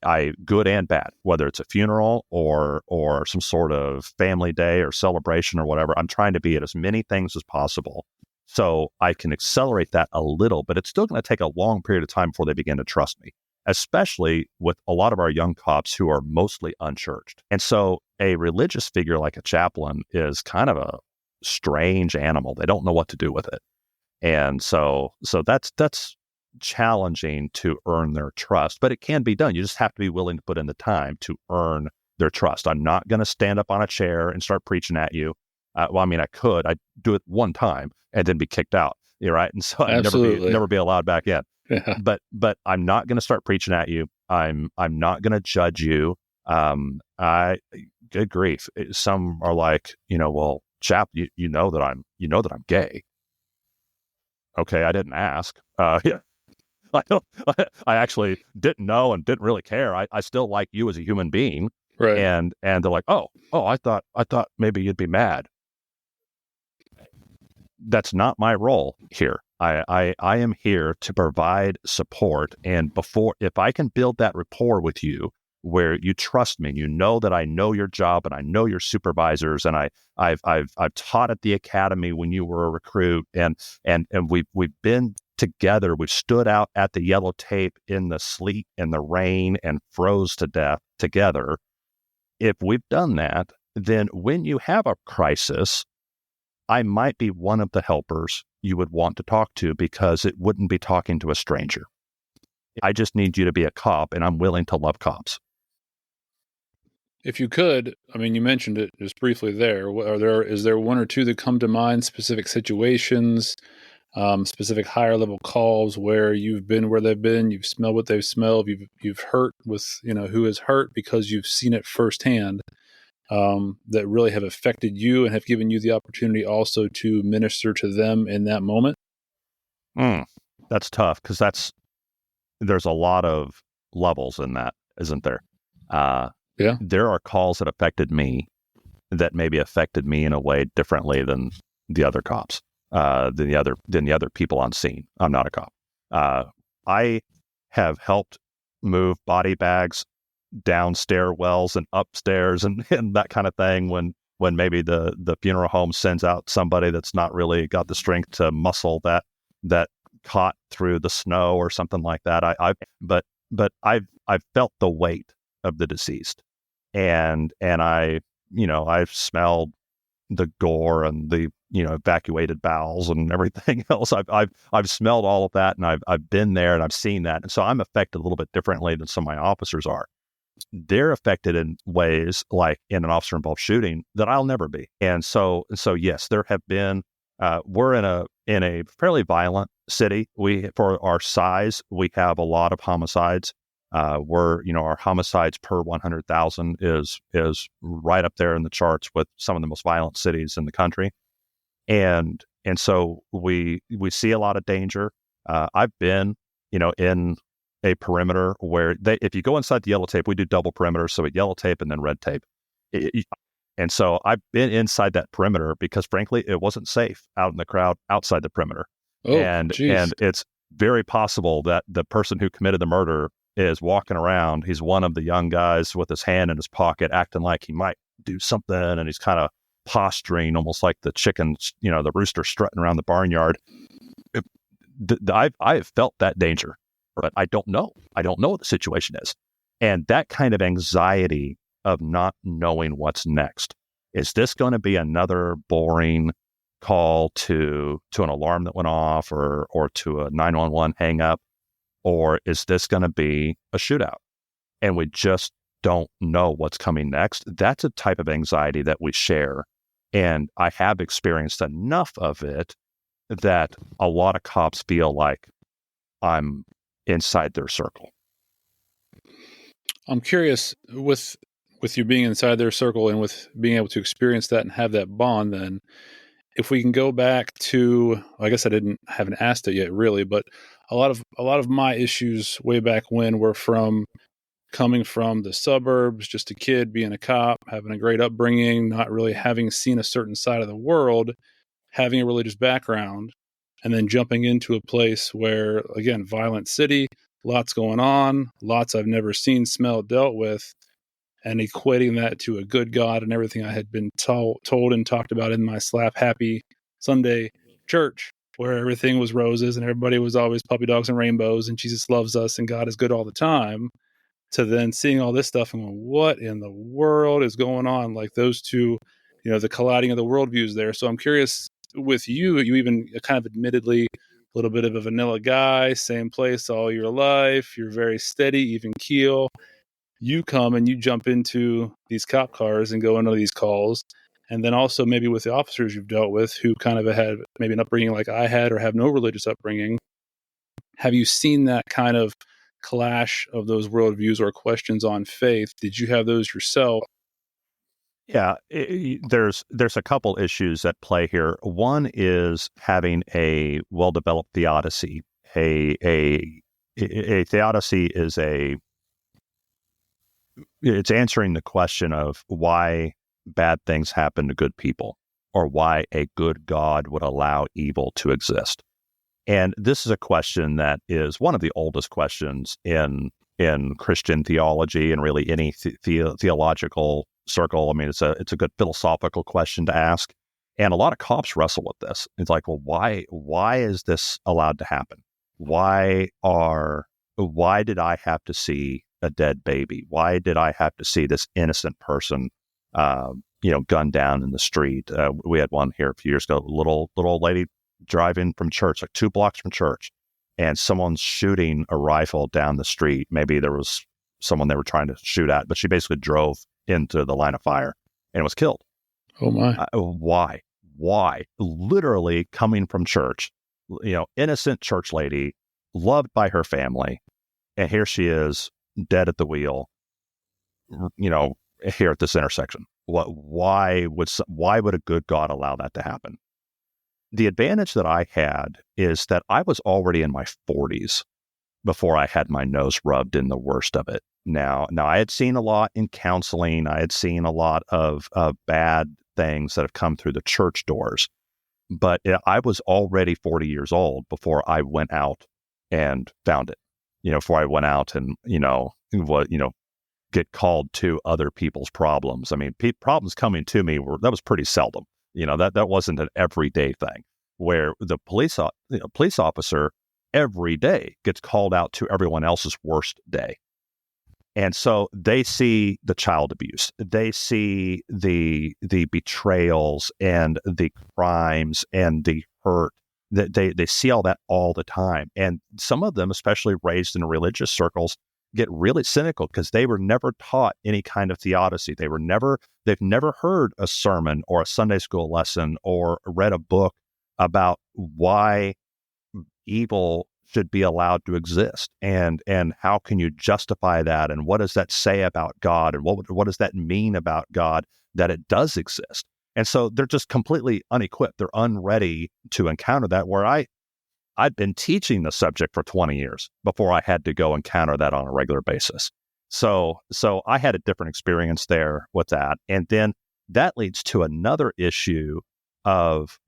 I good and bad, whether it's a funeral or some sort of family day or celebration or whatever. I'm trying to be at as many things as possible so I can accelerate that a little, but it's still going to take a long period of time before they begin to trust me, especially with a lot of our young cops who are mostly unchurched. And so a religious figure like a chaplain is kind of a strange animal. They don't know what to do with it. And so that's challenging to earn their trust, but it can be done. You just have to be willing to put in the time to earn their trust. I'm not going to stand up on a chair and start preaching at you. I could. I'd do it one time and then be kicked out. Right. And so I'd never be allowed back in. Yeah. But I'm not going to start preaching at you. I'm not going to judge you. good grief. Some are like, well, chap, you know that I'm gay. Okay, I didn't ask. Yeah, I don't. I actually didn't know and didn't really care. I still like you as a human being. Right. And they're like, oh, I thought maybe you'd be mad. That's not my role here. I am here to provide support. And if I can build that rapport with you where you trust me, you know that I know your job and I know your supervisors, and I've taught at the academy when you were a recruit, and we've been together. We've stood out at the yellow tape in the sleet and the rain and froze to death together. If we've done that, then when you have a crisis, I might be one of the helpers you would want to talk to, because it wouldn't be talking to a stranger. I just need you to be a cop, and I'm willing to love cops. If you could, I mean, you mentioned it just briefly there. Is there one or two that come to mind, specific situations, specific higher level calls where you've been where they've been, you've smelled what they've smelled, you've hurt with, who is hurt because you've seen it firsthand, that really have affected you and have given you the opportunity also to minister to them in that moment? That's tough, because there's a lot of levels in that, isn't there? Yeah. There are calls that affected me that maybe affected me in a way differently than the other cops, than the other people on scene. I'm not a cop. I have helped move body bags down stairwells and upstairs and that kind of thing when maybe the funeral home sends out somebody that's not really got the strength to muscle that cot through the snow or something like that. I've felt the weight of the deceased, and I've smelled the gore and the evacuated bowels and everything else. I've smelled all of that, and I've been there and I've seen that, and so I'm affected a little bit differently than some of my officers are. They're affected in ways, like in an officer involved shooting, that I'll never be. And so yes, there have been. We're in a fairly violent city. For our size, we have a lot of homicides. Our homicides per 100,000 is right up there in the charts with some of the most violent cities in the country. And so we see a lot of danger. I've been, in a perimeter where if you go inside the yellow tape, we do double perimeter. So yellow tape and then red tape. And so I've been inside that perimeter because, frankly, it wasn't safe out in the crowd outside the perimeter. Oh, and it's very possible that the person who committed the murder is walking around. He's one of the young guys with his hand in his pocket, acting like he might do something, and he's kind of posturing, almost like the chickens, the rooster strutting around the barnyard. I have felt that danger, but I don't know. I don't know what the situation is. And that kind of anxiety of not knowing what's next. Is this going to be another boring call to an alarm that went off or to a 911 hang up? Or is this going to be a shootout? And we just don't know what's coming next. That's a type of anxiety that we share. And I have experienced enough of it that a lot of cops feel like I'm inside their circle. I'm curious, with you being inside their circle and with being able to experience that and have that bond, then if we can go back to, I guess haven't asked it yet really, but a lot of my issues way back when were coming from the suburbs, just a kid being a cop, having a great upbringing, not really having seen a certain side of the world, having a religious background, and then jumping into a place where, again, violent city, lots going on, lots I've never seen, smelled, dealt with, and equating that to a good God and everything I had been told and talked about in my slap happy Sunday church, where everything was roses and everybody was always puppy dogs and rainbows and Jesus loves us and God is good all the time, to then seeing all this stuff and going, what in the world is going on? Like those two, the colliding of the worldviews there. So I'm curious with you even kind of admittedly a little bit of a vanilla guy, same place all your life. You're very steady, even keel. You come and you jump into these cop cars and go into these calls. And then also maybe with the officers you've dealt with who kind of had maybe an upbringing like I had or have no religious upbringing. Have you seen that kind of clash of those worldviews or questions on faith? Did you have those yourself? Yeah, there's a couple issues at play here. One is having a well-developed theodicy. A theodicy is it's answering the question of why bad things happen to good people, or why a good God would allow evil to exist. And this is a question that is one of the oldest questions in Christian theology and really any theological circle. I mean, it's a good philosophical question to ask, and a lot of cops wrestle with this. It's like, well, why is this allowed to happen? Why did I have to see a dead baby? Why did I have to see this innocent person, gunned down in the street? We had one here a few years ago, little old lady driving from church, like 2 blocks from church, and someone's shooting a rifle down the street. Maybe there was someone they were trying to shoot at, but she basically drove into the line of fire and was killed. Oh my! Why? Why? Literally coming from church, innocent church lady, loved by her family, and here she is dead at the wheel. Here at this intersection. Why would a good God allow that to happen? The advantage that I had is that I was already in my 40s before I had my nose rubbed in the worst of it. Now I had seen a lot in counseling. I had seen a lot of bad things that have come through the church doors, but I was already 40 years old before I went out and found it. Before I went out and get called to other people's problems. I mean, problems coming to me that was pretty seldom. That wasn't an everyday thing, where the police officer every day gets called out to everyone else's worst day. And so they see the child abuse, they see the betrayals and the crimes and the hurt. They see all that all the time. And some of them, especially raised in religious circles, get really cynical because they were never taught any kind of theodicy. They've never heard a sermon or a Sunday school lesson or read a book about why evil should be allowed to exist, and how can you justify that, and what does that say about God, and what does that mean about God that it does exist. And so they're just completely unequipped. They're unready to encounter that, where I'd been teaching the subject for 20 years before I had to go encounter that on a regular basis. So I had a different experience there with that. And then that leads to another issue of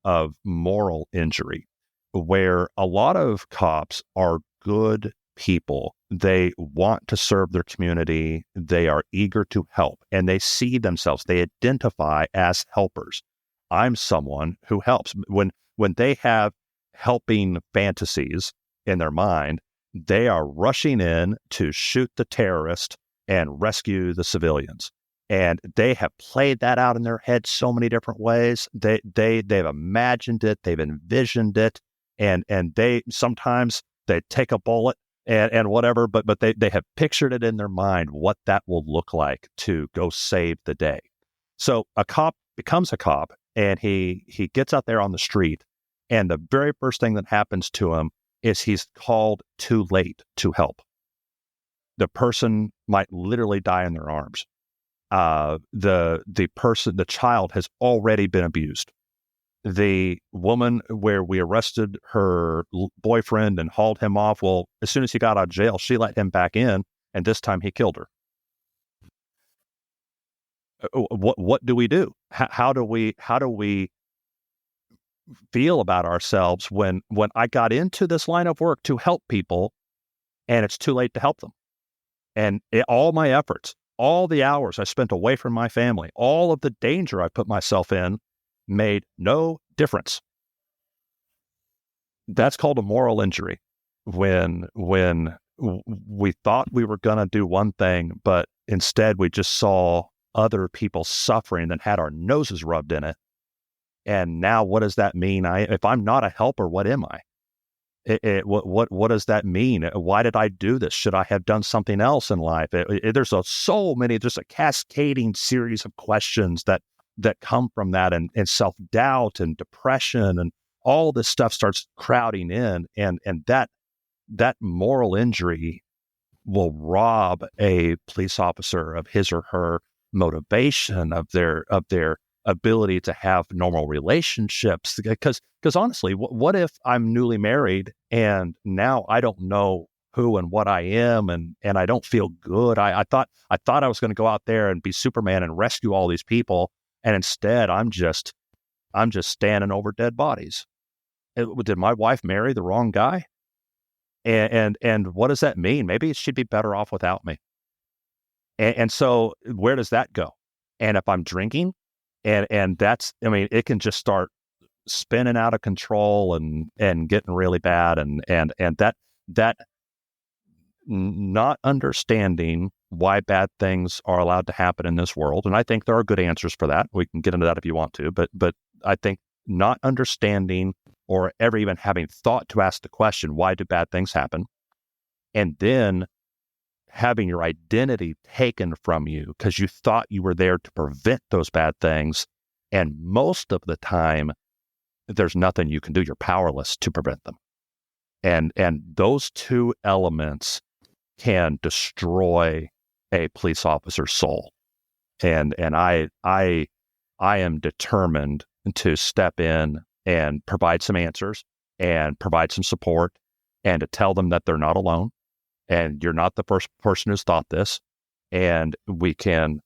moral injury, where a lot of cops are good people. They want to serve their community. They are eager to help, and they see themselves, they identify as helpers. I'm someone who helps. When they have helping fantasies in their mind, they are rushing in to shoot the terrorist and rescue the civilians. And they have played that out in their head so many different ways. They've imagined it, they've envisioned it, and they sometimes they take a bullet and whatever, but they have pictured it in their mind what that will look like to go save the day. So a cop becomes a cop, and he gets out there on the street, and the very first thing that happens to him is he's called too late to help. The person might literally die in their arms. The child has already been abused. The woman where we arrested her boyfriend and hauled him off, well, as soon as he got out of jail, she let him back in, and this time he killed her. What do we do? How do we feel about ourselves when I got into this line of work to help people, and it's too late to help them? And all my efforts, all the hours I spent away from my family, all of the danger I put myself in made no difference. That's called a moral injury. When we thought we were going to do one thing, but instead we just saw other people suffering and had our noses rubbed in it. And now what does that mean? If I'm not a helper, what am I? What does that mean? Why did I do this? Should I have done something else in life? There's a cascading series of questions that come from that, and self-doubt and depression, and all this stuff starts crowding in, and that moral injury will rob a police officer of his or her motivation, of their ability to have normal relationships. Because honestly, what if I'm newly married and now I don't know who and what I am, and I don't feel good. I thought I was going to go out there and be Superman and rescue all these people, and instead I'm just standing over dead bodies. Did my wife marry the wrong guy? And what does that mean? Maybe she'd be better off without me. And so where does that go? And if I'm drinking, and that's, I mean, it can just start spinning out of control and getting really bad, and that not understanding why bad things are allowed to happen in this world. And I think there are good answers for that. We can get into that if you want to, but I think not understanding or ever even having thought to ask the question, why do bad things happen? And then having your identity taken from you because you thought you were there to prevent those bad things. And most of the time, there's nothing you can do. You're powerless to prevent them. And those two elements can destroy a police officer's soul. And I am determined to step in and provide some answers and provide some support and to tell them that they're not alone and you're not the first person who's thought this. And we can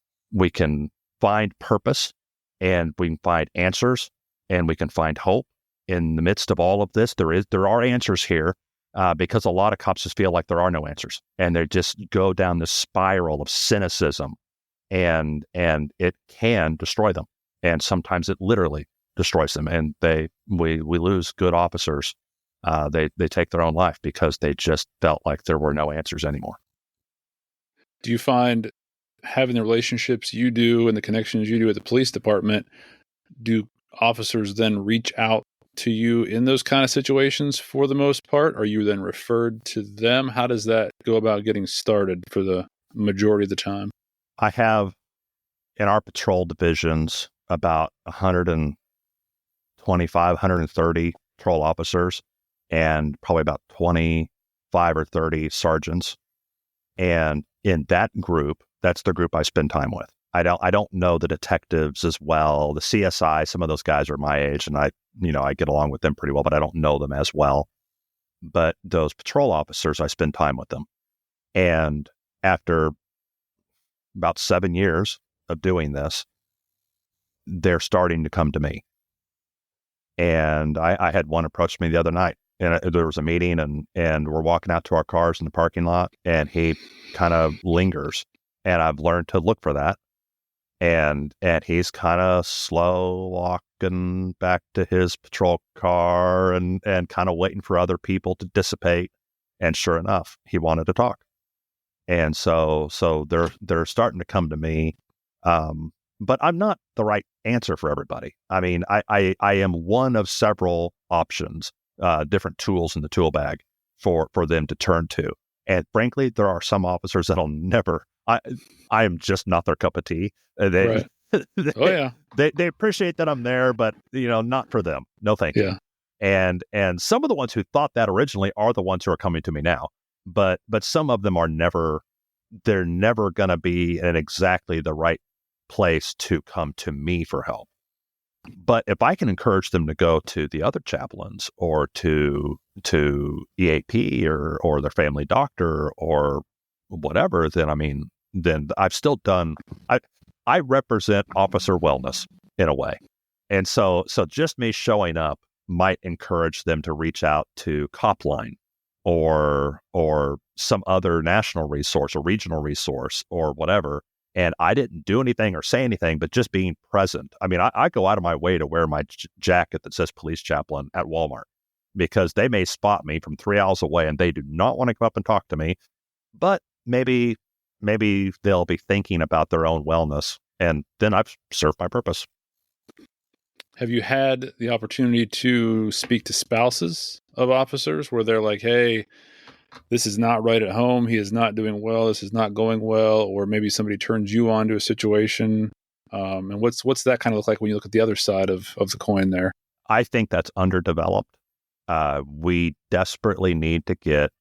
find purpose, and we can find answers, and we can find hope in the midst of all of this. There are answers here. Because a lot of cops just feel like there are no answers, and they just go down this spiral of cynicism, and it can destroy them. And sometimes it literally destroys them, and we lose good officers. They take their own life because they just felt like there were no answers anymore. Do you find having the relationships you do and the connections you do at the police department, do officers then reach out to you in those kind of situations for the most part? Are you then referred to them? How does that go about getting started for the majority of the time? I have in our patrol divisions about 125, 130 patrol officers and probably about 25 or 30 sergeants. And in that group, that's the group I spend time with. I don't know the detectives as well. The CSI, some of those guys are my age, and I get along with them pretty well, but I don't know them as well. But those patrol officers, I spend time with them. And after about 7 years of doing this, they're starting to come to me. And I had one approach me the other night, and there was a meeting, and we're walking out to our cars in the parking lot, and he kind of lingers, and I've learned to look for that. And he's kind of slow walking back to his patrol car and kind of waiting for other people to dissipate. And sure enough, he wanted to talk. And so they're starting to come to me. But I'm not the right answer for everybody. I mean, I am one of several options, different tools in the tool bag for them to turn to. And frankly, there are some officers that'll never. I am just not their cup of tea. They appreciate that I'm there, but not for them. No, thank you. And some of the ones who thought that originally are the ones who are coming to me now. But some of them are never. They're never going to be in exactly the right place to come to me for help. But if I can encourage them to go to the other chaplains or to EAP or their family doctor or whatever, then I've still done. I represent officer wellness in a way, and so just me showing up might encourage them to reach out to Chaplain or some other national resource or regional resource or whatever. And I didn't do anything or say anything, but just being present. I mean, I go out of my way to wear my jacket that says police chaplain at Walmart because they may spot me from 3 hours away and they do not want to come up and talk to me. But maybe they'll be thinking about their own wellness, and then I've served my purpose. Have you had the opportunity to speak to spouses of officers where they're like, hey, this is not right at home, he is not doing well, this is not going well, or maybe somebody turns you on to a situation? And what's that kind of look like when you look at the other side of the coin there? I think that's underdeveloped. We desperately need to get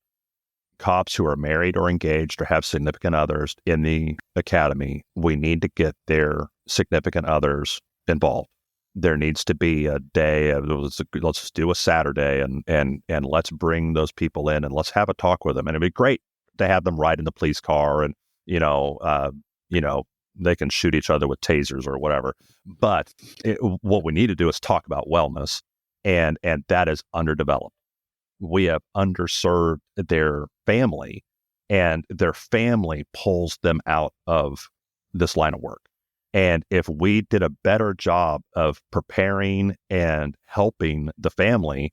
cops who are married or engaged or have significant others in the academy, we need to get their significant others involved. There needs to be a day of, let's just do a Saturday and let's bring those people in and let's have a talk with them. And it'd be great to have them ride in the police car and, they can shoot each other with tasers or whatever. But what we need to do is talk about wellness, and that is underdeveloped. We have underserved their family, and their family pulls them out of this line of work. And if we did a better job of preparing and helping the family,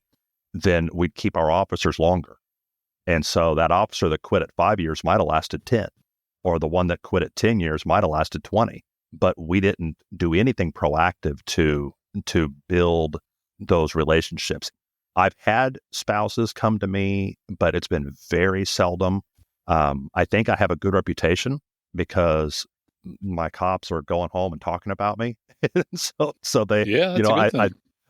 then we'd keep our officers longer. And so that officer that quit at 5 years might have lasted 10, or the one that quit at 10 years might have lasted 20. But we didn't do anything proactive to build those relationships. I've had spouses come to me, but it's been very seldom. I think I have a good reputation because my cops are going home and talking about me. so they,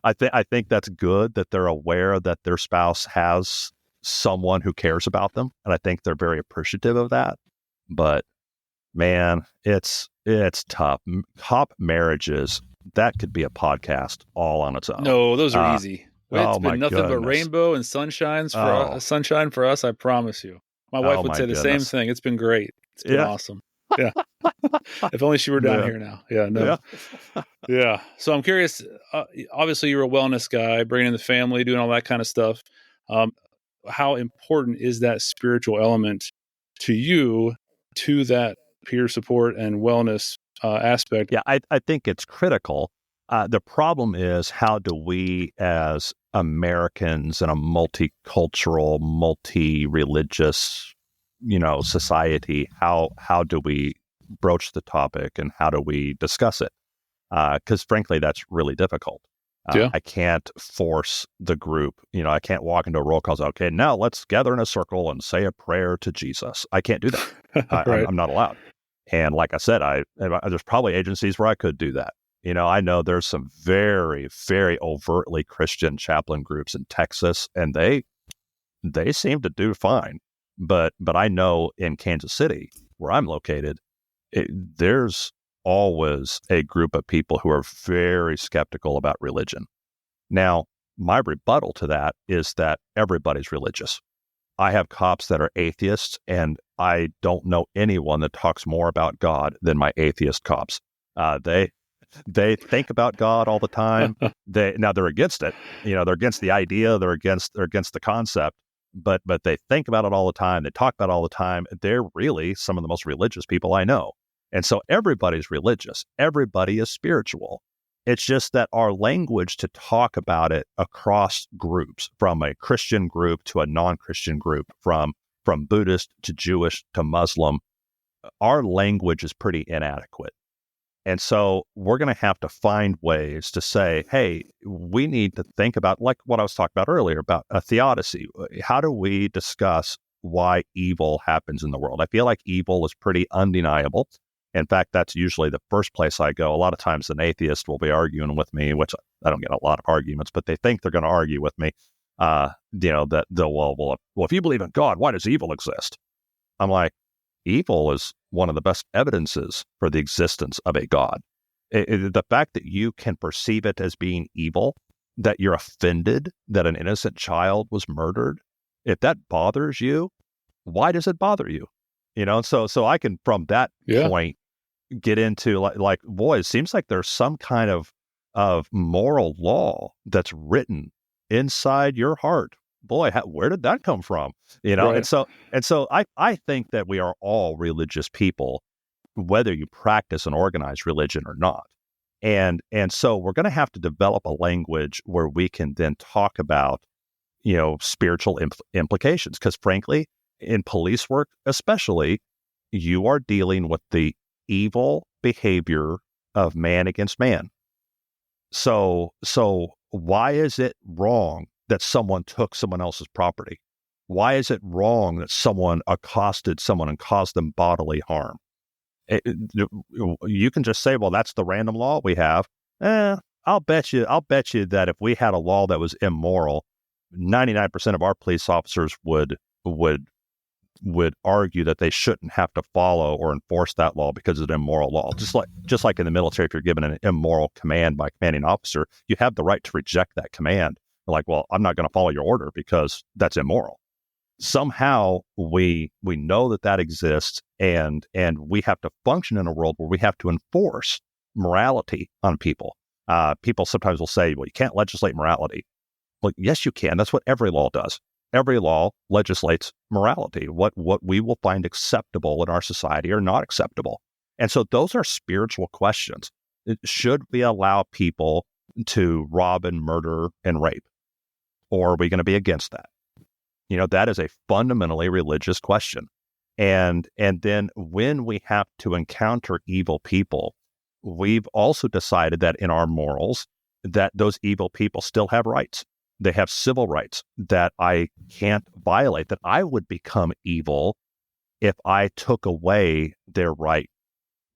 I think that's good that they're aware that their spouse has someone who cares about them. And I think they're very appreciative of that. But man, it's tough. Cop marriages, that could be a podcast all on its own. No, those are easy. It's been nothing goodness. but rainbow and sunshine for us, I promise you. My wife would say the same thing. It's been great. It's been awesome. Yeah. If only she were down here now. Yeah, no. Yeah. So I'm curious, obviously you're a wellness guy, bringing in the family, doing all that kind of stuff. How important is that spiritual element to you, to that peer support and wellness aspect? Yeah, I think it's critical. The problem is, how do we as Americans in a multicultural, multi-religious, society, how do we broach the topic and how do we discuss it? Because frankly, that's really difficult. I can't force the group. I can't walk into a roll call and say, okay, now let's gather in a circle and say a prayer to Jesus. I can't do that. Right. I'm not allowed. And like I said, there's probably agencies where I could do that. I know there's some very, very overtly Christian chaplain groups in Texas, and they seem to do fine. But I know in Kansas City, where I'm located, there's always a group of people who are very skeptical about religion. Now, my rebuttal to that is that everybody's religious. I have cops that are atheists, and I don't know anyone that talks more about God than my atheist cops. They think about God all the time. They're against it. They're against the idea. They're against the concept. But they think about it all the time. They talk about it all the time. They're really some of the most religious people I know. And so everybody's religious. Everybody is spiritual. It's just that our language to talk about it across groups, from a Christian group to a non-Christian group, from Buddhist to Jewish to Muslim, our language is pretty inadequate. And so we're going to have to find ways to say, hey, we need to think about, like what I was talking about earlier, about a theodicy. How do we discuss why evil happens in the world? I feel like evil is pretty undeniable. In fact, that's usually the first place I go. A lot of times an atheist will be arguing with me, which I don't get a lot of arguments, but they think they're going to argue with me, that well, if you believe in God, why does evil exist? I'm like, evil is one of the best evidences for the existence of a God. The fact that you can perceive it as being evil, that you're offended that an innocent child was murdered, if that bothers you, why does it bother you? So I can, from that point, get into like, boy, it seems like there's some kind of moral law that's written inside your heart. Boy, where did that come from? Right. And so I think that we are all religious people, whether you practice an organized religion or not. And so we're going to have to develop a language where we can then talk about, spiritual implications. Because frankly, in police work especially, you are dealing with the evil behavior of man against man. So why is it wrong that someone took someone else's property? Why is it wrong that someone accosted someone and caused them bodily harm? You can just say, well, that's the random law we have. I'll bet you that if we had a law that was immoral, 99% of our police officers would would argue that they shouldn't have to follow or enforce that law because it's an immoral law. Just like in the military, if you're given an immoral command by a commanding officer, you have the right to reject that command. Like, well, I'm not going to follow your order because that's immoral. Somehow we know that exists, and we have to function in a world where we have to enforce morality on people. People sometimes will say, well, you can't legislate morality. Well, yes, you can. That's what every law does. Every law legislates morality, what we will find acceptable in our society or not acceptable. And so those are spiritual questions. Should we allow people to rob and murder and rape? Or are we going to be against that? That is a fundamentally religious question. And then when we have to encounter evil people, we've also decided that in our morals, that those evil people still have rights. They have civil rights that I can't violate, that I would become evil if I took away their right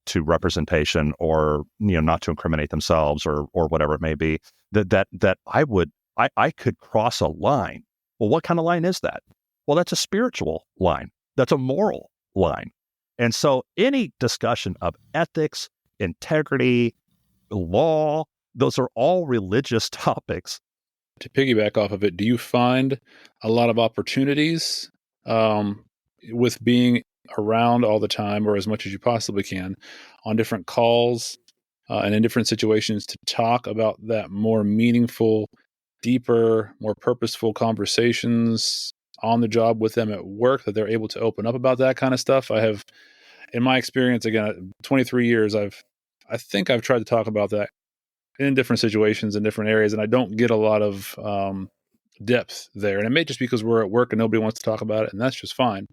to representation or, not to incriminate themselves or whatever it may be, that I could cross a line. Well, what kind of line is that? Well, that's a spiritual line. That's a moral line. And so any discussion of ethics, integrity, law, those are all religious topics. To piggyback off of it, do you find a lot of opportunities with being around all the time, or as much as you possibly can, on different calls and in different situations to talk about that more meaningful, deeper, more purposeful conversations on the job with them at work, that they're able to open up about that kind of stuff? I have, in my experience, again, 23 years, I think I've tried to talk about that in different situations in different areas, and I don't get a lot of depth there. And it may just because we're at work and nobody wants to talk about it, and that's just fine.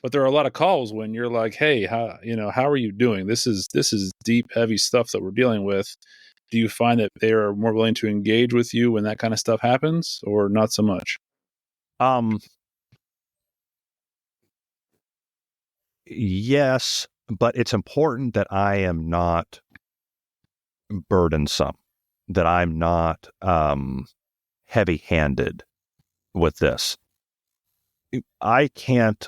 But there are a lot of calls when you're like, "Hey, how are you doing? This is deep, heavy stuff that we're dealing with." Do you find that they are more willing to engage with you when that kind of stuff happens, or not so much? Yes, but it's important that I am not burdensome, that I'm not heavy-handed with this. I can't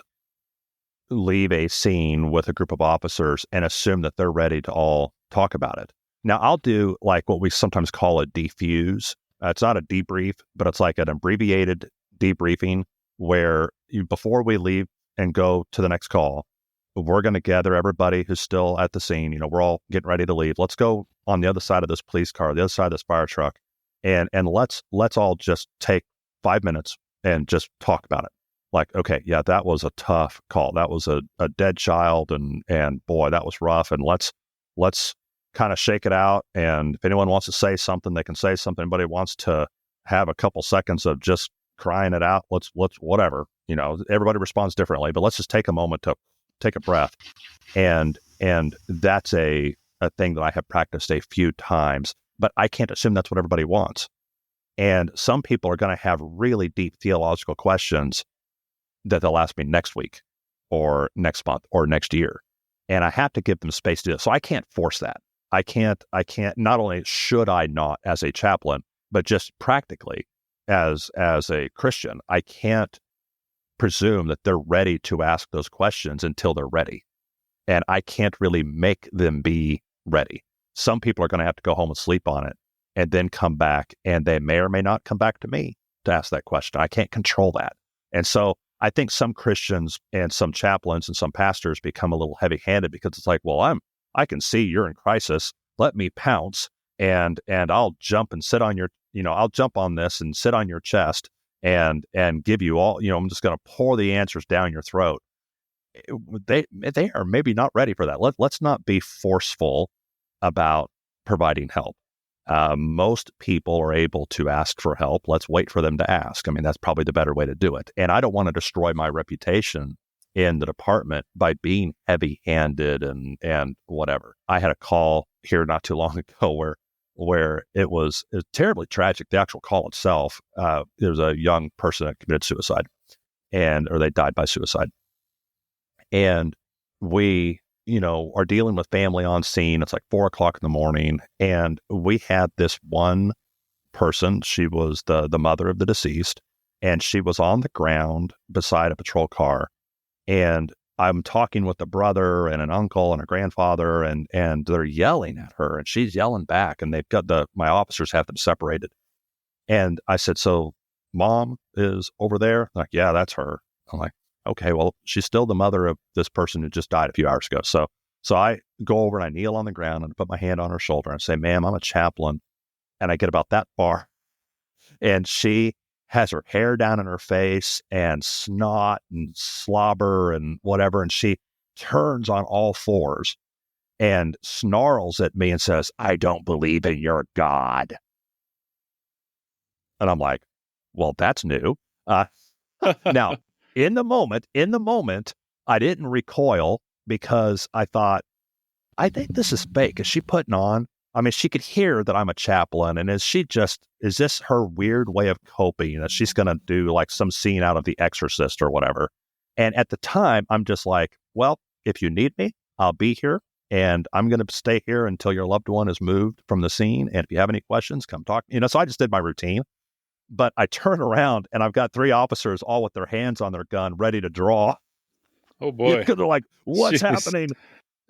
leave a scene with a group of officers and assume that they're ready to all talk about it. Now, I'll do like what we sometimes call a defuse. It's not a debrief, but it's like an abbreviated debriefing where before we leave and go to the next call, we're going to gather everybody who's still at the scene. We're all getting ready to leave. Let's go on the other side of this police car, the other side of this fire truck, and let's all just take 5 minutes and just talk about it. Like, okay, yeah, that was a tough call. That was a dead child, and boy, that was rough. And let's kind of shake it out. And if anyone wants to say something, they can say something. Anybody wants to have a couple seconds of just crying it out, let's whatever. Everybody responds differently, but let's just take a moment to take a breath. And that's a thing that I have practiced a few times, but I can't assume that's what everybody wants. And some people are going to have really deep theological questions that they'll ask me next week or next month or next year. And I have to give them space to do it. So I can't force that. I can't, not only should I not as a chaplain, but just practically as a Christian, I can't presume that they're ready to ask those questions until they're ready. And I can't really make them be ready. Some people are going to have to go home and sleep on it and then come back, and they may or may not come back to me to ask that question. I can't control that. And so I think some Christians and some chaplains and some pastors become a little heavy-handed because it's like, well, I can see you're in crisis. Let me pounce and I'll jump and sit on your, I'll jump on this and sit on your chest and give you all, I'm just going to pour the answers down your throat. They are maybe not ready for that. Let's not be forceful about providing help. Most people are able to ask for help. Let's wait for them to ask. I mean, that's probably the better way to do it. And I don't want to destroy my reputation in the department by being heavy-handed and whatever. I had a call here not too long ago where it was terribly tragic. The actual call itself, there was a young person that committed suicide or they died by suicide. And we, are dealing with family on scene. It's like 4:00 in the morning. And we had this one person, she was the mother of the deceased, and she was on the ground beside a patrol car. And I'm talking with a brother and an uncle and a grandfather, and they're yelling at her, and she's yelling back, and they've got my officers have them separated. And I said, so mom is over there? Like, yeah, that's her. I'm like, okay, well, she's still the mother of this person who just died a few hours ago. So I go over and I kneel on the ground and put my hand on her shoulder and say, ma'am, I'm a chaplain. And I get about that far, and she has her hair down in her face and snot and slobber and whatever. And she turns on all fours and snarls at me and says, I don't believe in your God. And I'm like, well, that's new. Now, in the moment, I didn't recoil because I thought, I think this is fake. Is she putting on? I mean, she could hear that I'm a chaplain, and is this her weird way of coping, that she's going to do like some scene out of The Exorcist or whatever? And at the time, I'm just like, well, if you need me, I'll be here, and I'm going to stay here until your loved one is moved from the scene. And if you have any questions, come talk. So I just did my routine. But I turn around and I've got 3 officers all with their hands on their gun, ready to draw. Oh boy. They're like, what's Jeez. happening?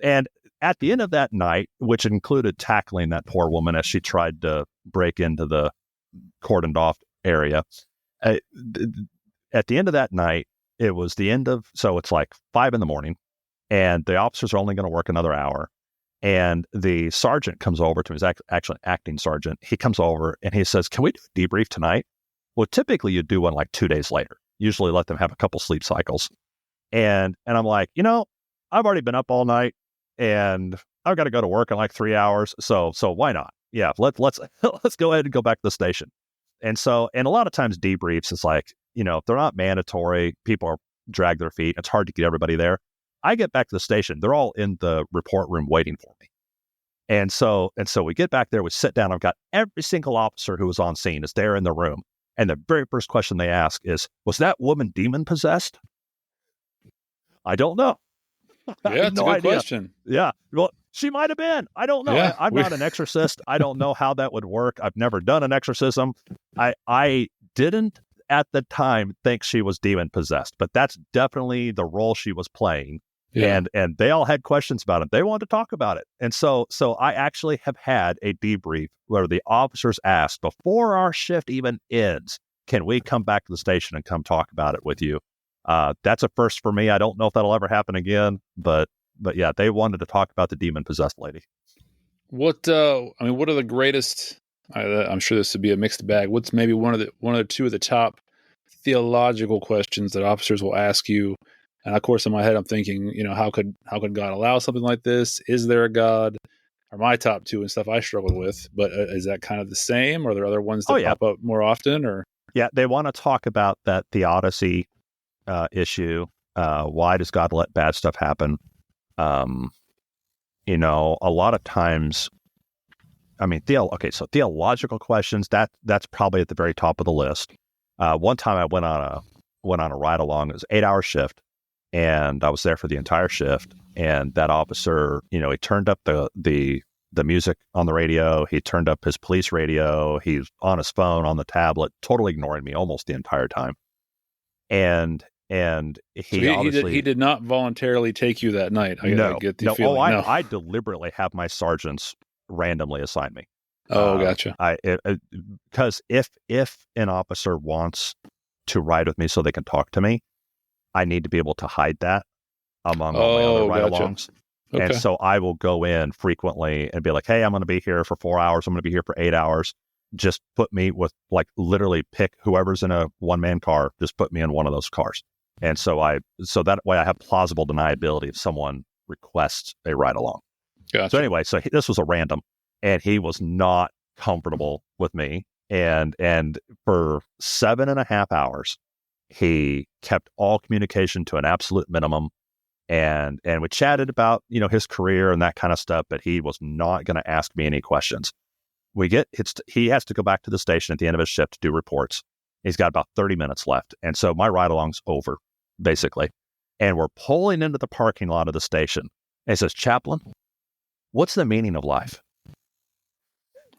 And at the end of that night, which included tackling that poor woman as she tried to break into the cordoned off area, at the end of that night, it was the end of, so it's like 5 a.m, and the officers are only going to work another hour. And the sergeant comes over to his actually acting sergeant. He comes over and he says, can we do a debrief tonight? Well, typically you do one like 2 days later. Usually let them have a couple sleep cycles. And I'm like, I've already been up all night and I've got to go to work in like 3 hours. So why not? Yeah, let's let's go ahead and go back to the station. And a lot of times debriefs is like, if they're not mandatory, people drag their feet. It's hard to get everybody there. I get back to the station. They're all in the report room waiting for me. And so we get back there, we sit down. I've got every single officer who was on scene is there in the room. And the very first question they ask is, was that woman demon possessed? I don't know. Yeah, it's a good question. Yeah. Well, she might have been. I don't know. Yeah, I'm not an exorcist. I don't know how that would work. I've never done an exorcism. I didn't at the time think she was demon possessed, but that's definitely the role she was playing. Yeah. And they all had questions about it. They wanted to talk about it. And so I actually have had a debrief where the officers asked, before our shift even ends, can we come back to the station and come talk about it with you? That's a first for me. I don't know if that'll ever happen again, but yeah, they wanted to talk about the demon possessed lady. What are the greatest, I'm sure this would be a mixed bag. What's maybe one or two of the top theological questions that officers will ask you? And of course, in my head, I'm thinking, how could God allow something like this? Is there a God? Are my top 2 and stuff I struggle with? But is that kind of the same? Or are there other ones that pop up more often? Or yeah, they want to talk about that theodicy issue. Why does God let bad stuff happen? A lot of times, so theological questions, that's probably at the very top of the list. One time I went on a ride along. It was an 8-hour shift, and I was there for the entire shift. And that officer, he turned up the music on the radio. He turned up his police radio. He's on his phone, on the tablet, totally ignoring me almost the entire time. And he did not voluntarily take you that night. I get the feeling. I deliberately have my sergeants randomly assign me. Oh, gotcha. Because if an officer wants to ride with me so they can talk to me, I need to be able to hide that among all my other ride-alongs. Okay. And so I will go in frequently and be like, hey, I'm going to be here for 4 hours. I'm going to be here for 8 hours. Just put me with, like, literally pick whoever's in a one-man car, just put me in one of those cars. And so that way I have plausible deniability if someone requests a ride-along. Gotcha. So anyway, this was a random, and he was not comfortable with me. And for 7.5 hours, he kept all communication to an absolute minimum. And we chatted about, his career and that kind of stuff, but he was not going to ask me any questions. He has to go back to the station at the end of his shift to do reports. He's got about 30 minutes left. And so my ride-along's over, basically. And we're pulling into the parking lot of the station. And he says, Chaplain, what's the meaning of life?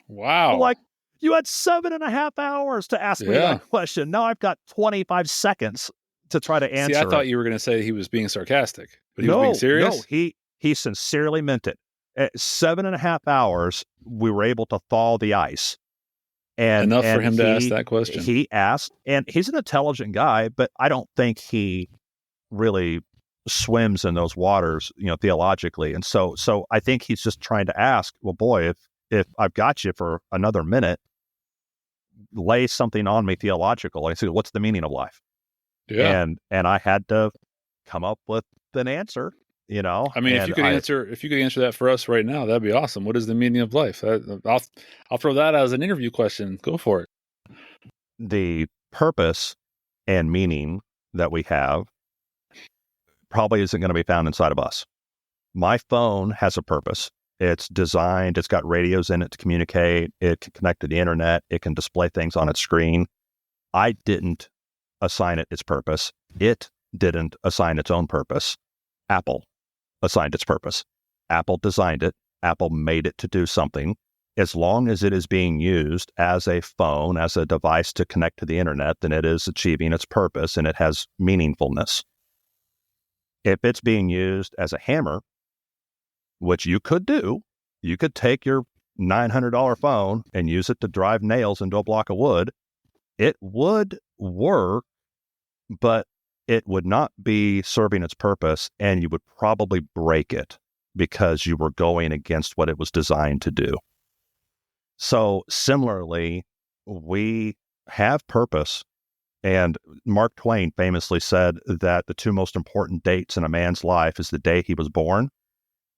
Wow. I'm like, you had 7.5 hours to ask me that question. Now I've got 25 seconds to try to answer. See, I thought you were going to say he was being sarcastic, but he was No, being serious. no, he sincerely meant it. At 7.5 hours, we were able to thaw the ice. And enough for him to ask that question. He asked, and he's an intelligent guy, but I don't think he really swims in those waters, theologically. And so I think he's just trying to ask, well, boy, if I've got you for another minute, lay something on me theological. I said, what's the meaning of life? Yeah. And I had to come up with an answer. I mean, if you could answer that for us right now, that'd be awesome. What is the meaning of life? I'll throw that as an interview question. Go for it. The purpose and meaning that we have probably isn't going to be found inside of us. My phone has a purpose. It's designed, it's got radios in it to communicate. It can connect to the internet. It can display things on its screen. I didn't assign it its purpose. It didn't assign its own purpose. Apple assigned its purpose. Apple designed it. Apple made it to do something. As long as it is being used as a phone, as a device to connect to the internet, then it is achieving its purpose and it has meaningfulness. If it's being used as a hammer, which you could do, you could take your $900 phone and use it to drive nails into a block of wood. It would work, but it would not be serving its purpose, and you would probably break it because you were going against what it was designed to do. So similarly, we have purpose, and Mark Twain famously said that the two most important dates in a man's life is the day he was born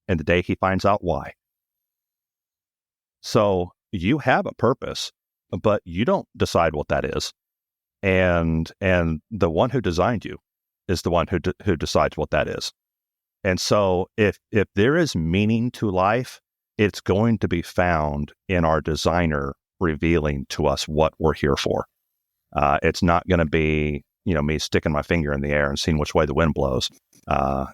and the day he finds out why. So you have a purpose, but you don't decide what that is. And the one who designed you is the one who decides what that is. And so if there is meaning to life, it's going to be found in our designer revealing to us what we're here for. It's not going to be, me sticking my finger in the air and seeing which way the wind blows.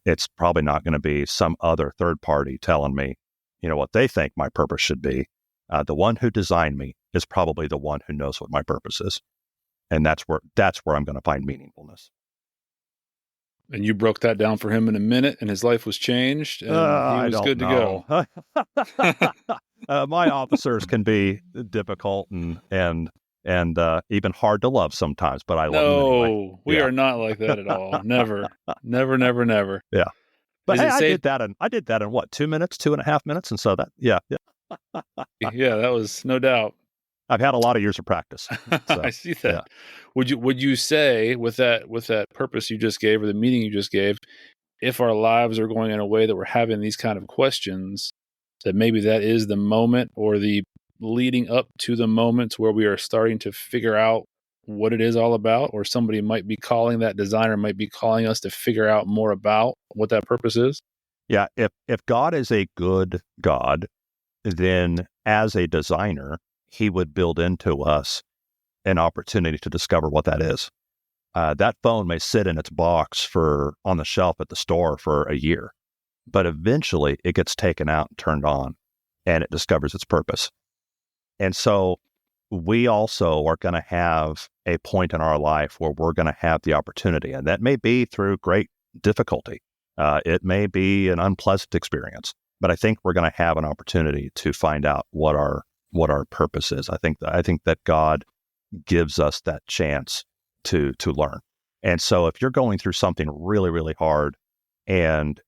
It's probably not going to be some other third party telling me, what they think my purpose should be. The one who designed me is probably the one who knows what my purpose is. And that's where I'm going to find meaningfulness. And you broke that down for him in a minute, and his life was changed, and he was good to go. My officers can be difficult and even hard to love sometimes, but I love them anyway. No, we are not like that at all. Never, never, never, never. Yeah. But hey, I did that in what, 2 minutes, 2.5 minutes, and so that, yeah. Yeah, that was no doubt. I've had a lot of years of practice. So, I see that. Yeah. Would you say with that purpose you just gave, or the meaning you just gave, if our lives are going in a way that we're having these kind of questions, that maybe that is the moment, or the leading up to the moments where we are starting to figure out what it is all about, or somebody might be calling, that designer might be calling us to figure out more about what that purpose is? Yeah. If God is a good God, then as a designer, he would build into us an opportunity to discover what that is. That phone may sit in its box on the shelf at the store for a year, but eventually it gets taken out and turned on, and it discovers its purpose. And so we also are going to have a point in our life where we're going to have the opportunity, and that may be through great difficulty. It may be an unpleasant experience, but I think we're going to have an opportunity to find out what our purpose is. I think that God gives us that chance to learn. And so if you're going through something really, really hard and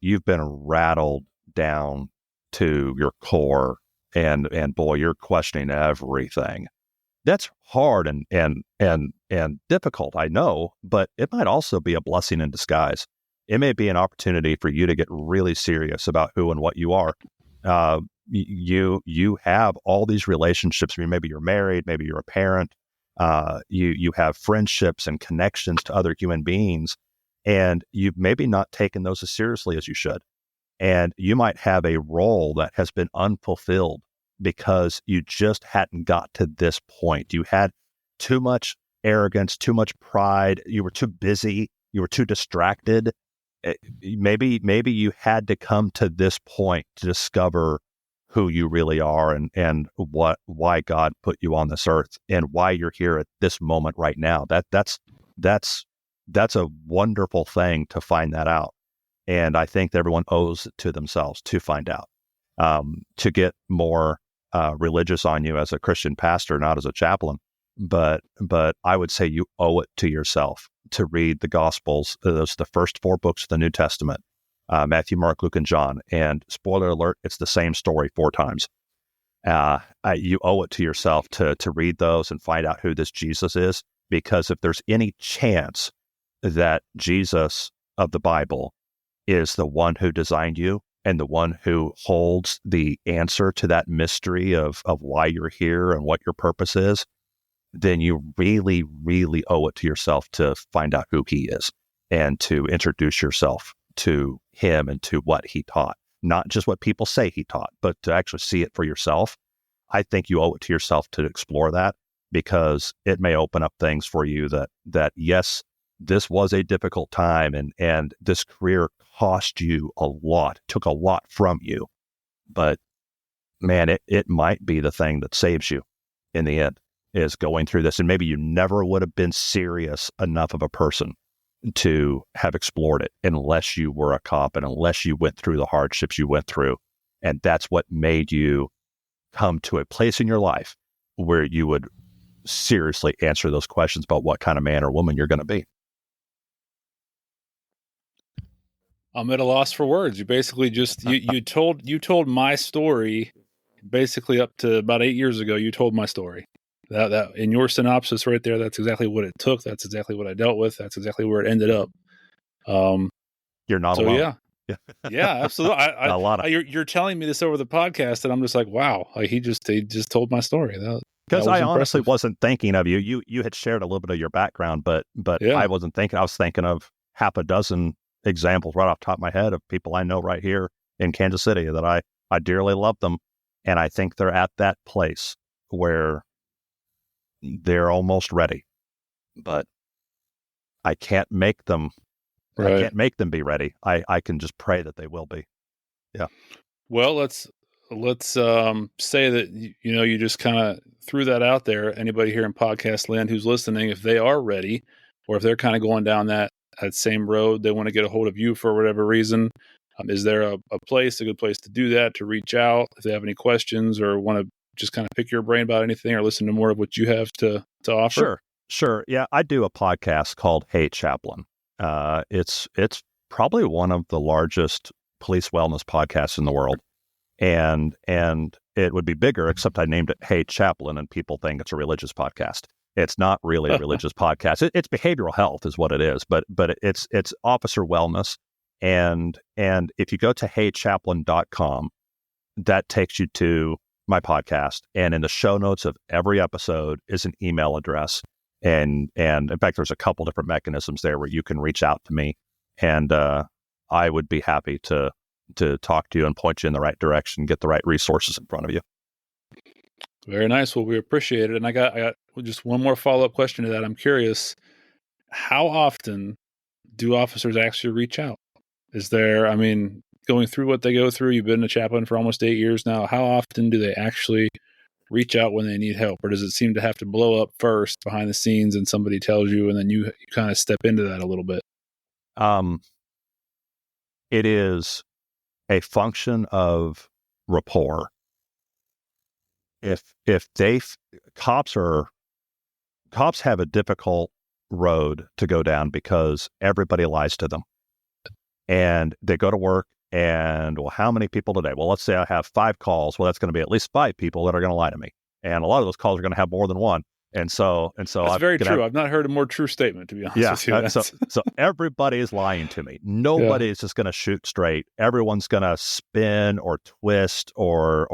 you've been rattled down to your core and boy, you're questioning everything. That's hard and difficult, I know, but it might also be a blessing in disguise. It may be an opportunity for you to get really serious about who and what you are. You have all these relationships. I mean, maybe you're married, maybe you're a parent. You have friendships and connections to other human beings, and you've maybe not taken those as seriously as you should. And you might have a role that has been unfulfilled because you just hadn't got to this point. You had too much arrogance, too much pride. You were too busy. You were too distracted. Maybe you had to come to this point to discover who you really are and why God put you on this earth and why you're here at this moment right now. That's that's a wonderful thing to find that out. And I think everyone owes it to themselves to find out, to get more religious on you as a Christian pastor, not as a chaplain. But I would say you owe it to yourself to read the Gospels. Those the first 4 books of the New Testament, Matthew, Mark, Luke, and John. And spoiler alert, it's the same story 4 times. You owe it to yourself to read those and find out who this Jesus is, because if there's any chance that Jesus of the Bible is the one who designed you and the one who holds the answer to that mystery of why you're here and what your purpose is, then you really, really owe it to yourself to find out who he is and to introduce yourself to him and to what he taught. Not just what people say he taught, but to actually see it for yourself. I think you owe it to yourself to explore that, because it may open up things for you that yes, this was a difficult time and this career cost you a lot, took a lot from you. But man, it might be the thing that saves you in the end, is going through this. And maybe you never would have been serious enough of a person to have explored it unless you were a cop and unless you went through the hardships you went through. And that's what made you come to a place in your life where you would seriously answer those questions about what kind of man or woman you're going to be. I'm at a loss for words. You basically just you told my story basically up to about 8 years ago. You told my story. That in your synopsis right there, that's exactly what it took. That's exactly what I dealt with. That's exactly where it ended up. You're not alone. Yeah, absolutely. You're telling me this over the podcast, and I'm just like, wow. Like he just told my story. Because I honestly wasn't thinking of you. You had shared a little bit of your background, but yeah. I wasn't thinking. I was thinking of half a dozen examples right off the top of my head of people I know right here in Kansas City that I dearly love them, and I think they're at that place where they're almost ready, but I can't make them. Right. I can't make them be ready. I can just pray that they will be. Yeah. Well, let's say that you just kind of threw that out there. Anybody here in podcast land who's listening, if they are ready, or if they're kind of going down that same road, they want to get a hold of you for whatever reason. Is there a good place to do that, to reach out if they have any questions or want to just kind of pick your brain about anything or listen to more of what you have to offer? Sure. Yeah, I do a podcast called Hey Chaplain. It's probably one of the largest police wellness podcasts in the world, and it would be bigger, except I named it Hey Chaplain, and people think it's a religious podcast. It's not really a religious podcast. It's behavioral health is what it is, but it's officer wellness, and if you go to heychaplain.com, that takes you to my podcast, and in the show notes of every episode is an email address. And in fact, there's a couple different mechanisms there where you can reach out to me, and I would be happy to talk to you and point you in the right direction, get the right resources in front of you. Very nice. Well, we appreciate it. And I got just one more follow-up question to that. I'm curious, how often do officers actually reach out? Is there, going through what they go through, you've been a chaplain for almost 8 years now. How often do they actually reach out when they need help, or does it seem to have to blow up first behind the scenes and somebody tells you and then you kind of step into that a little bit? It is a function of rapport. If cops have a difficult road to go down because everybody lies to them, and they go to work and, well, how many people today? Well, let's say I have 5 calls. Well, that's going to be at least 5 people that are going to lie to me. And a lot of those calls are going to have more than one. And so that's very true. I've not heard a more true statement, to be honest with you. So everybody is lying to me. Nobody is just going to shoot straight. Everyone's going to spin or twist or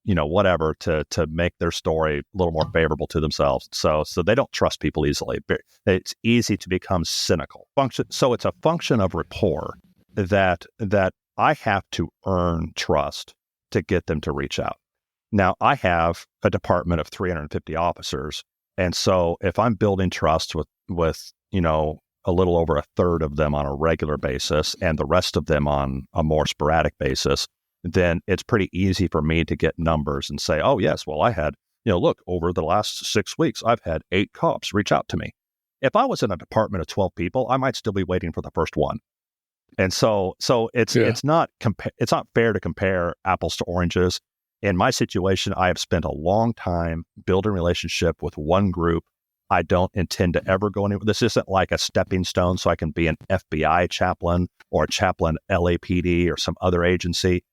whatever to make their story a little more favorable to themselves. So they don't trust people easily. It's easy to become cynical. So it's a function of rapport that I have to earn trust to get them to reach out. Now, I have a department of 350 officers, and so if I'm building trust with a little over a third of them on a regular basis and the rest of them on a more sporadic basis, then it's pretty easy for me to get numbers and say, oh, yes, well, I had, look, over the last 6 weeks, I've had 8 cops reach out to me. If I was in a department of 12 people, I might still be waiting for the first one. And so it's not fair to compare apples to oranges. In my situation, I have spent a long time building a relationship with one group. I don't intend to ever go anywhere. This isn't like a stepping stone so I can be an FBI chaplain or a chaplain LAPD or some other agency.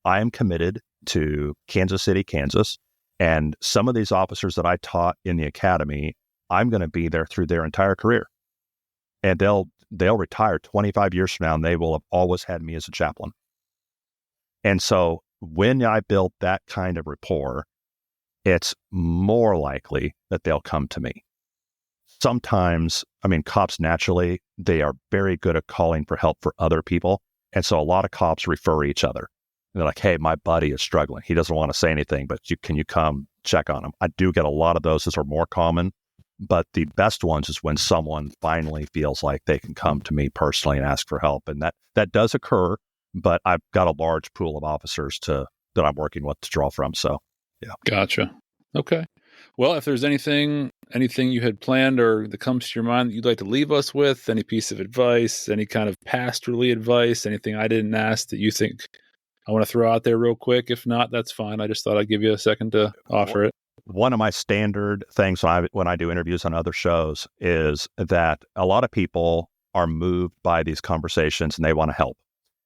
I am committed to Kansas City, Kansas. And some of these officers that I taught in the academy, I'm going to be there through their entire career. And they'll retire 25 years from now, and they will have always had me as a chaplain. And so when I build that kind of rapport, it's more likely that they'll come to me. Sometimes, cops naturally, they are very good at calling for help for other people. And so a lot of cops refer each other. And they're like, hey, my buddy is struggling. He doesn't want to say anything, but can you come check on him? I do get a lot of those. Those are more common. But the best ones is when someone finally feels like they can come to me personally and ask for help. And that does occur, but I've got a large pool of officers that I'm working with to draw from. So, yeah. Gotcha. Okay. Well, if there's anything you had planned or that comes to your mind that you'd like to leave us with, any piece of advice, any kind of pastorally advice, anything I didn't ask that you think I want to throw out there real quick. If not, that's fine. I just thought I'd give you a second to offer it. One of my standard things when I do interviews on other shows is that a lot of people are moved by these conversations and they want to help.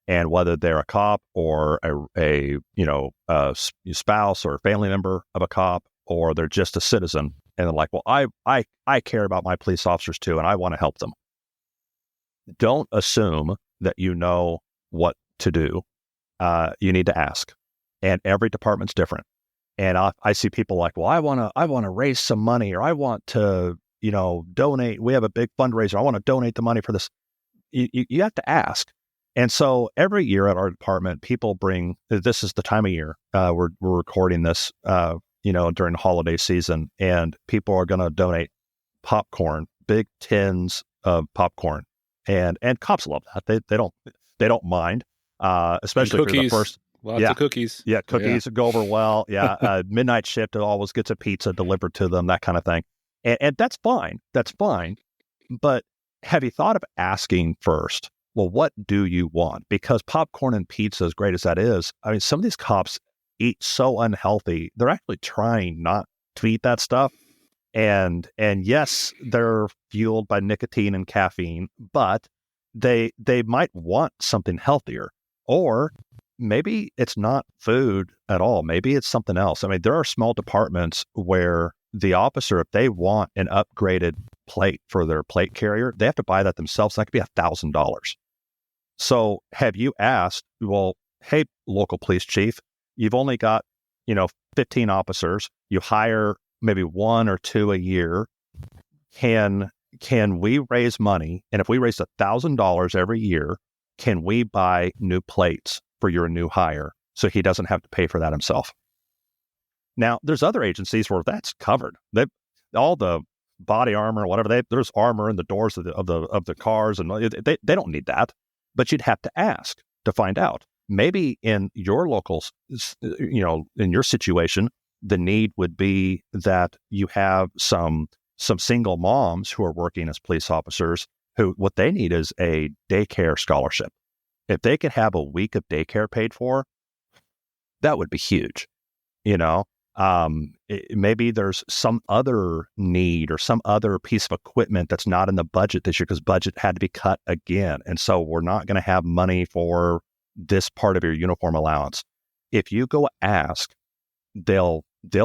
And whether they're a cop or a spouse or a family member of a cop, or they're just a citizen, and they're like, well, I care about my police officers too, and I want to help them. Don't assume that you know what to do. You need to ask, and every department's different. And I see people like, well, I want to raise some money, or I want to, donate. We have a big fundraiser. I want to donate the money for this. You have to ask. And so every year at our department, people bring. This is the time of year we're recording this, during the holiday season, and people are going to donate popcorn, big tins of popcorn, and cops love that. They don't mind, especially for the first. Lots of cookies. Yeah, cookies go over well. Yeah, midnight shift always gets a pizza delivered to them, that kind of thing. And that's fine. That's fine. But have you thought of asking first, well, what do you want? Because popcorn and pizza, as great as that is, some of these cops eat so unhealthy. They're actually trying not to eat that stuff. And yes, they're fueled by nicotine and caffeine, but they might want something healthier. Or maybe it's not food at all. Maybe it's something else. There are small departments where the officer, if they want an upgraded plate for their plate carrier, they have to buy that themselves. That could be $1,000. So have you asked, well, hey, local police chief, you've only got, 15 officers. You hire maybe 1 or 2 a year. Can we raise money? And if we raise $1,000 every year, can we buy new plates for your new hire so he doesn't have to pay for that himself? Now, there's other agencies where that's covered. All the body armor or whatever, there's armor in the doors of the cars, and they don't need that. But you'd have to ask to find out. Maybe in your local, in your situation, the need would be that you have some single moms who are working as police officers who what they need is a daycare scholarship. If they could have a week of daycare paid for, that would be huge. Maybe there's some other need or some other piece of equipment that's not in the budget this year because budget had to be cut again. And so we're not going to have money for this part of your uniform allowance. If you go ask, they'll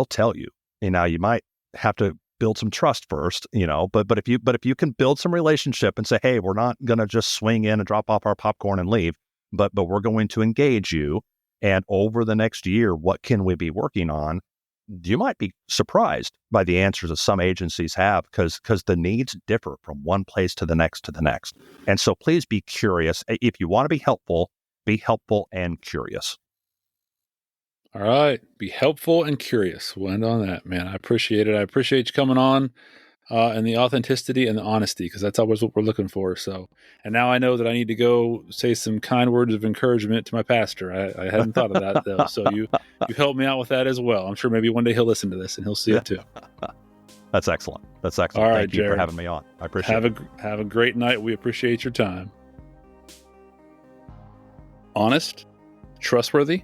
tell you. You might have to build some trust first, but if you can build some relationship and say, hey, we're not going to just swing in and drop off our popcorn and leave, but we're going to engage you. And over the next year, what can we be working on? You might be surprised by the answers that some agencies have because the needs differ from one place to the next And so please be curious. If you want to be helpful and curious. All right. Be helpful and curious. We'll end on that, man. I appreciate it. I appreciate you coming on and the authenticity and the honesty, because that's always what we're looking for. So, and now I know that I need to go say some kind words of encouragement to my pastor. I hadn't thought of that, though. So you helped me out with that as well. I'm sure maybe one day he'll listen to this and he'll see it too. That's excellent. That's excellent. All right, Thank you Jared, for having me on. I appreciate it. Have a great night. We appreciate your time. Honest? Trustworthy?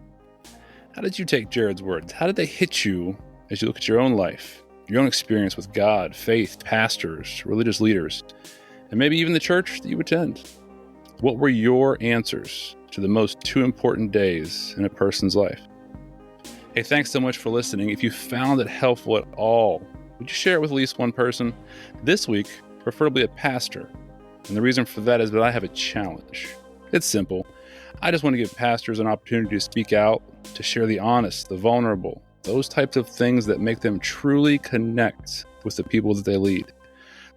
How did you take Jared's words? How did they hit you as you look at your own life, your own experience with God, faith, pastors, religious leaders, and maybe even the church that you attend? What were your answers to the most two important days in a person's life? Hey, thanks so much for listening. If you found it helpful at all, would you share it with at least one person? This week, preferably a pastor. And the reason for that is that I have a challenge. It's simple. I just want to give pastors an opportunity to speak out, to share the honest, the vulnerable, those types of things that make them truly connect with the people that they lead.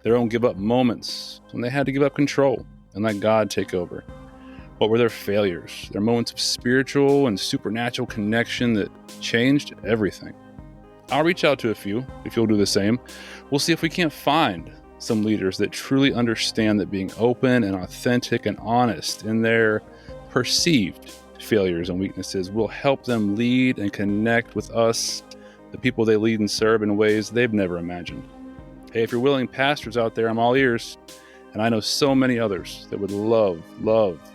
Their own give up moments when they had to give up control and let God take over. What were their failures, their moments of spiritual and supernatural connection that changed everything? I'll reach out to a few if you'll do the same. We'll see if we can't find some leaders that truly understand that being open and authentic and honest in their perceived failures and weaknesses will help them lead and connect with us, the people they lead and serve, in ways they've never imagined. Hey, if you're willing pastors out there, I'm all ears. And I know so many others that would love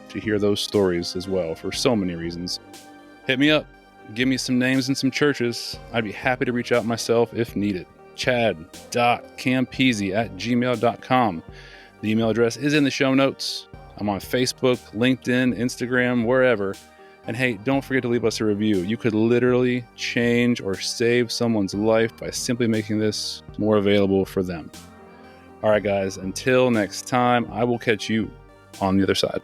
to hear those stories as well for so many reasons. Hit me up. Give me some names and some churches. I'd be happy to reach out myself if needed. chad.campese@gmail.com. The email address is in the show notes. I'm on Facebook, LinkedIn, Instagram, wherever. And hey, don't forget to leave us a review. You could literally change or save someone's life by simply making this more available for them. All right, guys, until next time, I will catch you on the other side.